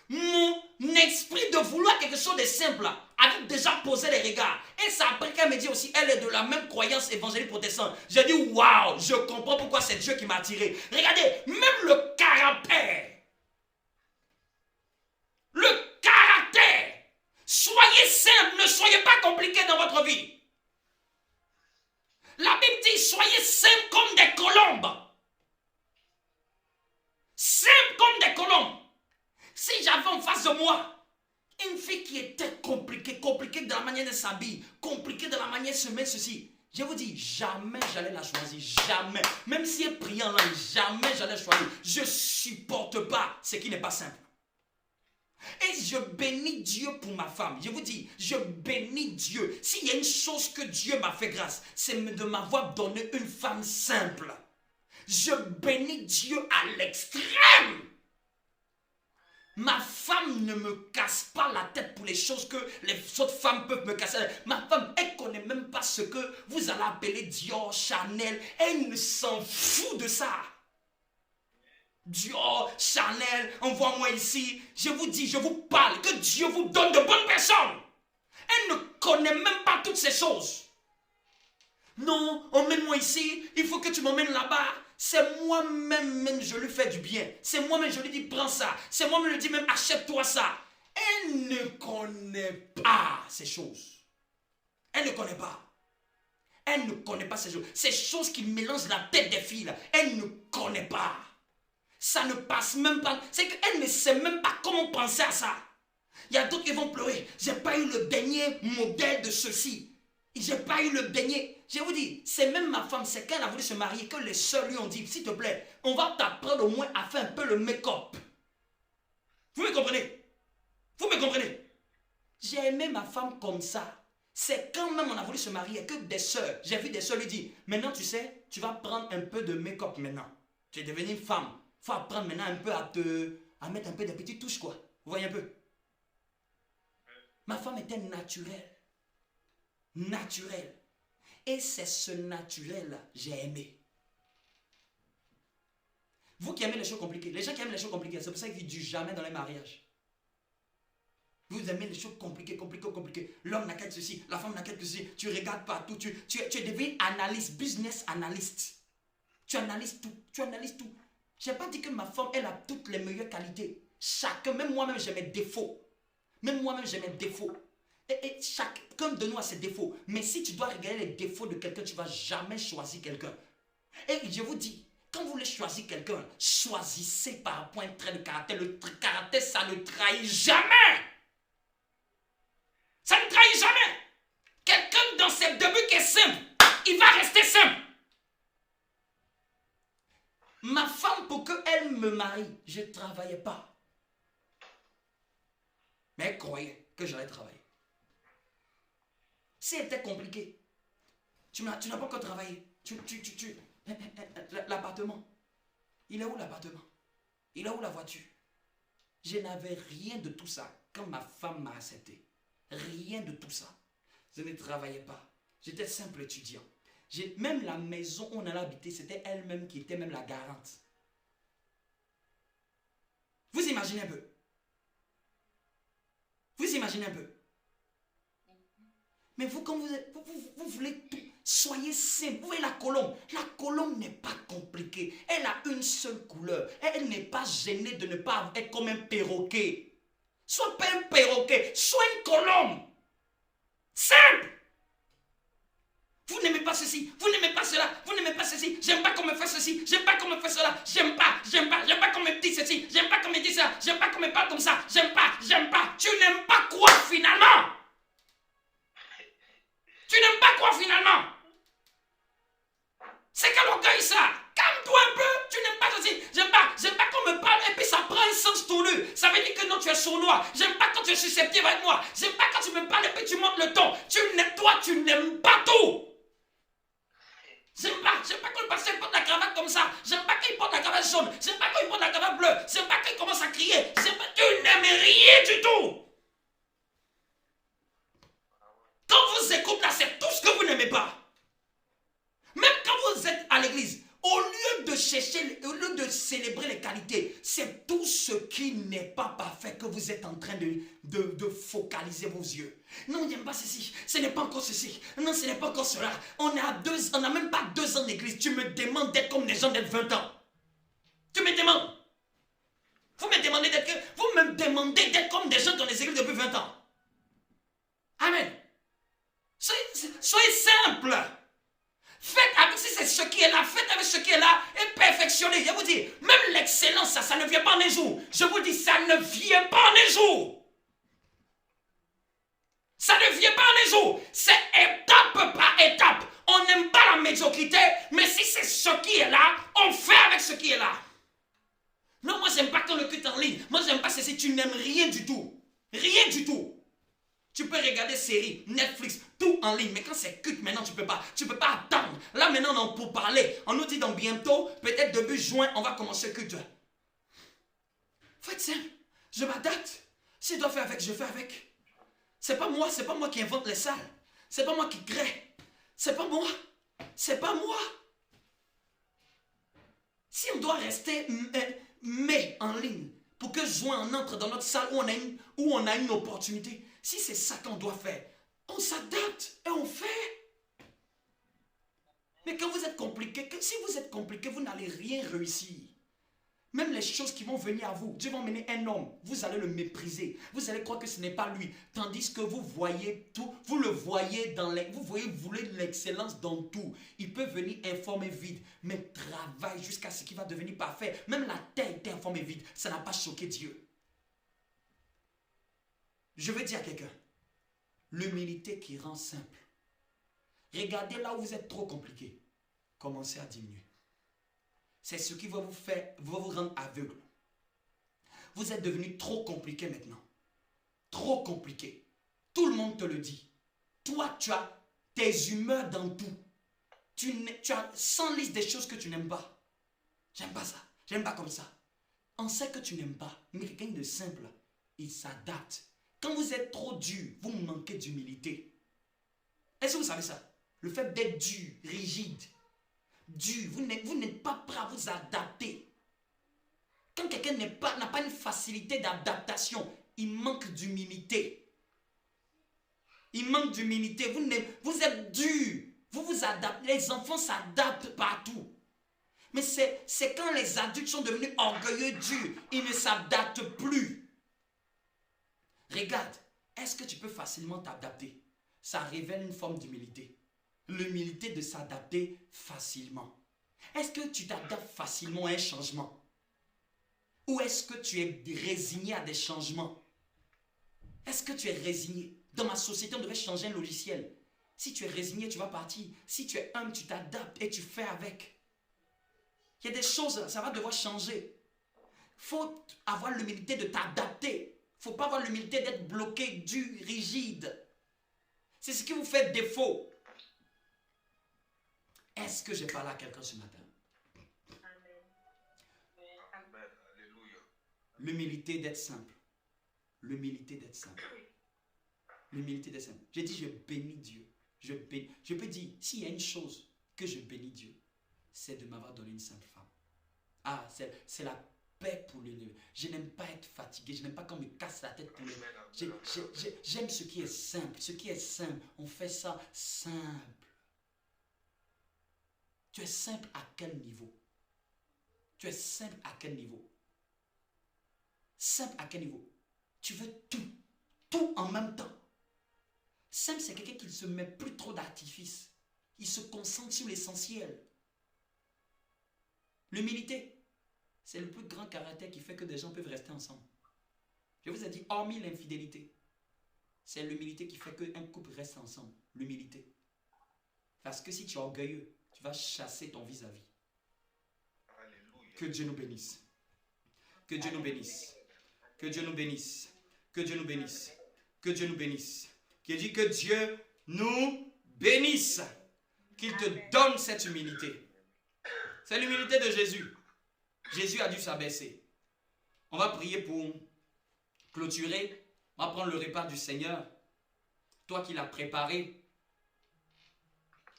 D: Mon esprit de vouloir quelque chose de simple avait déjà posé les regards. Et c'est après qu'elle me dit aussi, elle est de la même croyance évangélique protestante. J'ai dit, waouh, je comprends pourquoi c'est Dieu qui m'a attiré. Regardez, même le caractère. Le caractère. Soyez simple, ne soyez pas compliqué dans votre vie. La Bible dit, soyez simples comme des colombes. Simples comme des colombes. Si j'avais en face de moi une fille qui était compliquée dans la manière de s'habiller, compliquée dans la manière de se mettre ceci, je vous dis, jamais j'allais la choisir, jamais. Même si elle prie en langue, jamais j'allais choisir. Je ne supporte pas ce qui n'est pas simple. Et je bénis Dieu pour ma femme. Je vous dis, je bénis Dieu. S'il y a une chose que Dieu m'a fait grâce, c'est de m'avoir donné une femme simple. Je bénis Dieu à l'extrême. Ma femme ne me casse pas la tête pour les choses que les autres femmes peuvent me casser. Ma femme, elle ne connaît même pas ce que vous allez appeler Dior, Chanel. Elle ne s'en fout de ça. Dior, Chanel, envoie-moi ici. Je vous dis, je vous parle, que Dieu vous donne de bonnes personnes. Elle ne connaît même pas toutes ces choses. Non, emmène-moi ici, il faut que tu m'emmènes là-bas. C'est moi-même, je lui fais du bien. C'est moi-même, je lui dis, prends ça. C'est moi-même, je lui dis même, achète-toi ça. Elle ne connaît pas ces choses. Elle ne connaît pas. Elle ne connaît pas ces choses. Ces choses qui mélangent la tête des filles, là, elle ne connaît pas. Ça ne passe même pas. C'est qu'elle ne sait même pas comment penser à ça. Il y a d'autres qui vont pleurer. J'ai pas eu le dernier modèle de ceci. J'ai pas eu le dernier. Je vous dis, c'est même ma femme, c'est qu'elle a voulu se marier, que les sœurs lui ont dit, s'il te plaît, on va t'apprendre au moins à faire un peu le make-up. Vous me comprenez? Vous me comprenez? J'ai aimé ma femme comme ça. C'est quand même on a voulu se marier que des sœurs, j'ai vu des sœurs lui dire, maintenant tu sais, tu vas prendre un peu de make-up maintenant. Tu es devenue une femme. Il faut apprendre maintenant un peu à mettre un peu de petites touches, quoi. Vous voyez un peu? Ma femme était naturelle. Naturelle. Et c'est ce naturel-là j'ai aimé. Vous qui aimez les choses compliquées, les gens qui aiment les choses compliquées, c'est pour ça qu'ils ne durent jamais dans les mariages. Vous aimez les choses compliquées. L'homme n'a qu'à ceci, la femme n'a qu'à ceci. Tu regardes partout, tu es devenu analyste, business analyst. Tu analyses tout, Je n'ai pas dit que ma femme, elle a toutes les meilleures qualités. Chacun, même moi-même, j'ai mes défauts. Et chacun de nous a ses défauts. Mais si tu dois regarder les défauts de quelqu'un, tu ne vas jamais choisir quelqu'un. Et je vous dis, quand vous voulez choisir quelqu'un, choisissez par rapport à un trait de caractère. Le caractère, ça ne trahit jamais. Ça ne trahit jamais. Quelqu'un dans ses débuts qui est simple, il va rester simple. Ma femme, pour qu'elle me marie, je ne travaillais pas. Mais elle croyait que j'allais travailler. Si elle était compliquée, tu n'as pas encore travaillé. L'appartement, Il est où l'appartement? Il est où la voiture? Je n'avais rien de tout ça quand ma femme m'a accepté. Rien de tout ça. Je ne travaillais pas. J'étais simple étudiant. Même la maison où on allait habiter, c'était elle-même qui était même la garante. Vous imaginez un peu? Vous imaginez un peu? Mais vous, quand vous voulez tout, soyez simple. Vous voyez la colombe. La colombe n'est pas compliquée. Elle a une seule couleur. Elle n'est pas gênée de ne pas être comme un perroquet. Sois pas un perroquet, sois une colombe. Simple. Vous n'aimez pas ceci, vous n'aimez pas cela, vous n'aimez pas ceci, j'aime pas qu'on me fasse ceci, j'aime pas qu'on me fasse cela, j'aime pas qu'on me dise ceci, j'aime pas qu'on me dise ça, j'aime pas qu'on me parle comme ça, j'aime pas. Tu n'aimes pas quoi finalement? Tu n'aimes pas quoi finalement? C'est quel orgueil ça? Calme-toi un peu, tu n'aimes pas ceci, j'aime pas qu'on me parle et puis ça prend un sens tournu. Ça veut dire que non, tu es sournois, j'aime pas quand tu es susceptible avec moi, j'aime pas quand tu me parles et puis tu montes le ton. Toi, tu n'aimes pas tout. J'aime pas quand le pasteur porte la cravate comme ça. J'aime pas qu'il porte la cravate jaune. J'aime pas quand il porte la cravate bleue. J'aime pas qu'il commence à crier. Tu n'aimes rien du tout. Quand vous écoutez là, c'est tout ce que vous n'aimez pas. Même quand vous êtes à l'église, au lieu de chercher, au lieu de célébrer les qualités, c'est tout ce qui n'est pas parfait que vous êtes en train de focaliser vos yeux. Non, j'aime pas ceci, ce n'est pas encore ceci, non, ce n'est pas encore cela. On n'a même pas 2 ans d'église. Tu me demandes d'être comme les gens d'être 20 ans. Tu me demandes. Vous me demandez d'être comme des gens dans les églises depuis 20 ans. Amen. Soyez simple. Faites avec, si c'est ce qui est là, faites avec ce qui est là et perfectionnez. Je vous dis, même l'excellence, ça ne vient pas en un jour. Je vous dis, ça ne vient pas en un jour. Ça ne vient pas en un jour. C'est étape par étape. On n'aime pas la médiocrité, mais si c'est ce qui est là, on fait avec ce qui est là. Non, moi, j'aime pas quand le culte en ligne. Moi, j'aime pas ceci. Tu n'aimes rien du tout. Rien du tout. Tu peux regarder séries, Netflix, tout en ligne. Mais quand c'est culte, maintenant, tu peux pas. Tu peux pas attendre. Là, maintenant, on peut parler. On nous dit dans bientôt, peut-être début juin, on va commencer le culte. Faites simple. Je m'adapte. Si je dois faire avec, je fais avec. C'est pas moi qui invente les salles. C'est pas moi qui crée. C'est pas moi. C'est pas moi. Si on doit rester mais en ligne pour que juin on entre dans notre salle où on a une opportunité, si c'est ça qu'on doit faire, on s'adapte et on fait. Mais quand vous êtes compliqué, si vous êtes compliqué, vous n'allez rien réussir. Même les choses qui vont venir à vous, Dieu va emmener un homme, vous allez le mépriser. Vous allez croire que ce n'est pas lui. Tandis que vous voyez tout, vous le voyez vous voulez l'excellence dans tout. Il peut venir informé vide, mais travaille jusqu'à ce qu'il va devenir parfait. Même la terre était informée vide, ça n'a pas choqué Dieu. Je veux dire à quelqu'un, l'humilité qui rend simple. Regardez là où vous êtes trop compliqué. Commencez à diminuer. C'est ce qui va vous rendre aveugle. Vous êtes devenu trop compliqué maintenant. Trop compliqué. Tout le monde te le dit. Toi, tu as tes humeurs dans tout. Tu as 100 listes des choses que tu n'aimes pas. J'aime pas ça. J'aime pas comme ça. On sait que tu n'aimes pas. Mais quelqu'un de simple, il s'adapte. Quand vous êtes trop dur, vous manquez d'humilité. Est-ce que vous savez ça? Le fait d'être dur, rigide, dur, vous n'êtes pas prêt à vous adapter. Quand quelqu'un n'a pas une facilité d'adaptation, il manque d'humilité. Il manque d'humilité. Vous êtes dur. Vous vous adaptez. Les enfants s'adaptent partout. Mais c'est quand les adultes sont devenus orgueilleux, durs, ils ne s'adaptent plus. Regarde, est-ce que tu peux facilement t'adapter? Ça révèle une forme d'humilité. L'humilité de s'adapter facilement. Est-ce que tu t'adaptes facilement à un changement? Ou est-ce que tu es résigné à des changements? Est-ce que tu es résigné? Dans ma société, on devait changer un logiciel. Si tu es résigné, tu vas partir. Si tu es humble, tu t'adaptes et tu fais avec. Il y a des choses, ça va devoir changer. Il faut avoir l'humilité de t'adapter. Il ne faut pas avoir l'humilité d'être bloqué, dur, rigide. C'est ce qui vous fait défaut. Est-ce que j'ai parlé à quelqu'un ce matin? L'humilité d'être simple. L'humilité d'être simple. L'humilité d'être simple. J'ai dit, je bénis Dieu. Je peux dire, s'il y a une chose que je bénis Dieu, c'est de m'avoir donné une simple femme. Ah, c'est la paix pour le... Je n'aime pas être fatigué. Je n'aime pas qu'on me casse la tête pour le... J'aime ce qui est simple. Ce qui est simple, on fait ça simple. Tu es simple à quel niveau? Tu es simple à quel niveau? Simple à quel niveau? Tu veux tout. Tout en même temps. Simple, c'est quelqu'un qui ne se met plus trop d'artifice. Il se concentre sur l'essentiel. L'humilité, c'est le plus grand caractère qui fait que des gens peuvent rester ensemble. Je vous ai dit, hormis l'infidélité, c'est l'humilité qui fait qu'un couple reste ensemble. L'humilité. Parce que si tu es orgueilleux, tu vas chasser ton vis-à-vis. Que Dieu nous bénisse. Que Dieu nous bénisse. Que Dieu nous bénisse. Que Dieu nous bénisse. Que Dieu nous bénisse. Qui dit que Dieu nous bénisse. Qu'il te donne cette humilité. C'est l'humilité de Jésus. Jésus a dû s'abaisser. On va prier pour clôturer. On va prendre le repas du Seigneur. Toi qui l'as préparé,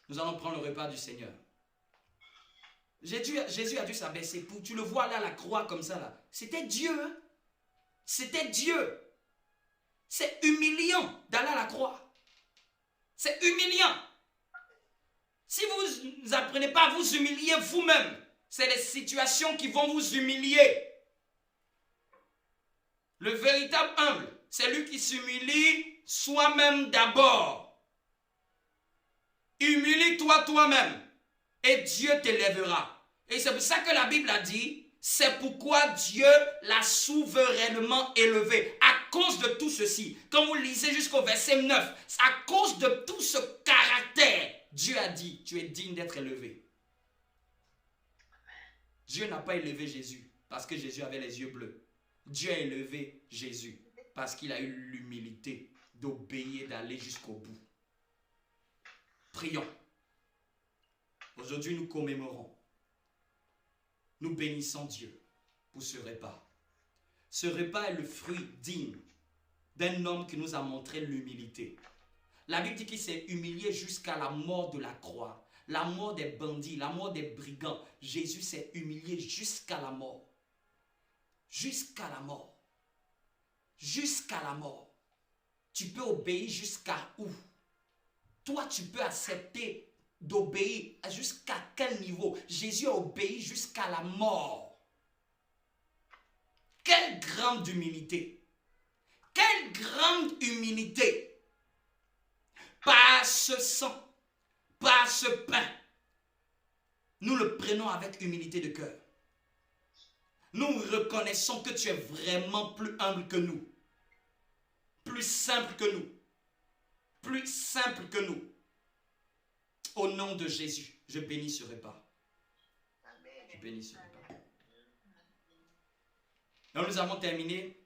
D: nous allons prendre le repas du Seigneur. Jésus a dû s'abaisser. Tu le vois là, la croix comme ça. Là. C'était Dieu. Hein? C'était Dieu. C'est humiliant d'aller à la croix. C'est humiliant. Si vous n'apprenez pas à vous humilier vous-même, c'est les situations qui vont vous humilier. Le véritable humble, c'est lui qui s'humilie soi-même d'abord. Humilie-toi toi-même et Dieu t'élèvera. Et c'est pour ça que la Bible a dit, c'est pourquoi Dieu l'a souverainement élevé. À cause de tout ceci, quand vous lisez jusqu'au verset 9, à cause de tout ce caractère, Dieu a dit, tu es digne d'être élevé. Dieu n'a pas élevé Jésus parce que Jésus avait les yeux bleus. Dieu a élevé Jésus parce qu'il a eu l'humilité d'obéir, d'aller jusqu'au bout. Prions. Aujourd'hui, nous commémorons. Nous bénissons Dieu pour ce repas. Ce repas est le fruit digne d'un homme qui nous a montré l'humilité. La Bible dit qu'il s'est humilié jusqu'à la mort de la croix. La mort des bandits, la mort des brigands. Jésus s'est humilié jusqu'à la mort. Jusqu'à la mort. Jusqu'à la mort. Tu peux obéir jusqu'à où? Toi, tu peux accepter d'obéir jusqu'à quel niveau? Jésus a obéi jusqu'à la mort. Quelle grande humilité! Quelle grande humilité! Par ce sang, par ce pain, nous le prenons avec humilité de cœur. Nous reconnaissons que tu es vraiment plus humble que nous, plus simple que nous, plus simple que nous. Au nom de Jésus, je bénis ce repas. Je bénis ce repas. Donc nous avons terminé.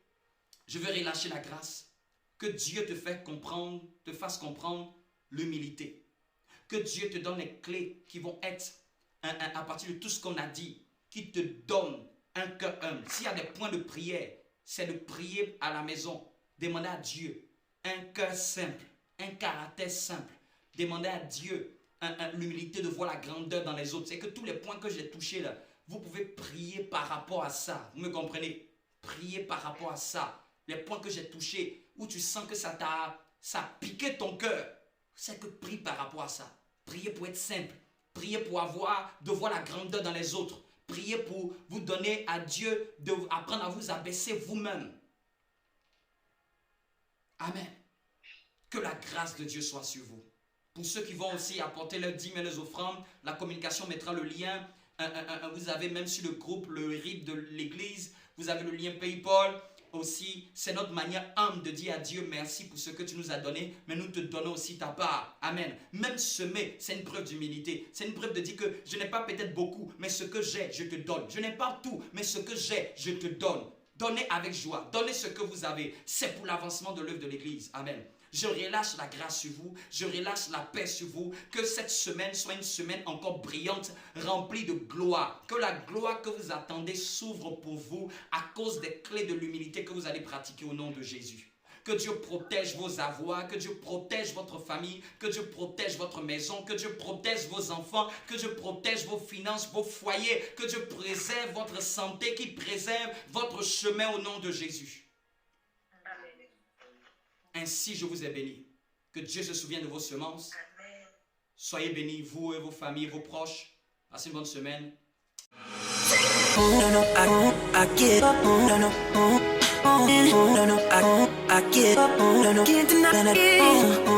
D: Je veux relâcher la grâce. Que Dieu te fasse comprendre l'humilité. Que Dieu te donne les clés qui vont être, à partir de tout ce qu'on a dit, qui te donne un cœur humble. S'il y a des points de prière, c'est de prier à la maison. Demander à Dieu un cœur simple, un caractère simple. Demander à Dieu l'humilité de voir la grandeur dans les autres. C'est que tous les points que j'ai touchés là, vous pouvez prier par rapport à ça. Vous me comprenez? Prier par rapport à ça. Les points que j'ai touchés, où tu sens que ça a piqué ton cœur, c'est que prie par rapport à ça. Priez pour être simple. Priez pour de voir la grandeur dans les autres. Priez pour vous donner à Dieu, apprendre à vous abaisser vous-même. Amen. Que la grâce de Dieu soit sur vous. Pour ceux qui vont aussi apporter leurs dîmes et leurs offrandes, la communication mettra le lien. Vous avez même sur le groupe, le RIB de l'église, vous avez le lien PayPal. Aussi, c'est notre manière humble de dire à Dieu merci pour ce que tu nous as donné, mais nous te donnons aussi ta part. Amen. Même semer, c'est une preuve d'humilité. C'est une preuve de dire que je n'ai pas peut-être beaucoup, mais ce que j'ai, je te donne. Je n'ai pas tout, mais ce que j'ai, je te donne. Donnez avec joie. Donnez ce que vous avez. C'est pour l'avancement de l'œuvre de l'église. Amen. Je relâche la grâce sur vous. Je relâche la paix sur vous. Que cette semaine soit une semaine encore brillante, remplie de gloire. Que la gloire que vous attendez s'ouvre pour vous à cause des clés de l'humilité que vous allez pratiquer au nom de Jésus. Que Dieu protège vos avoirs, que Dieu protège votre famille, que Dieu protège votre maison, que Dieu protège vos enfants, que Dieu protège vos finances, vos foyers, que Dieu préserve votre santé, qu'il préserve votre chemin au nom de Jésus. Ainsi, je vous ai béni. Que Dieu se souvienne de vos semences. Soyez bénis, vous et vos familles, vos proches. Passez une bonne semaine.
A: No, no, I give up. No, no, no, no, I give up. No, no, can't deny.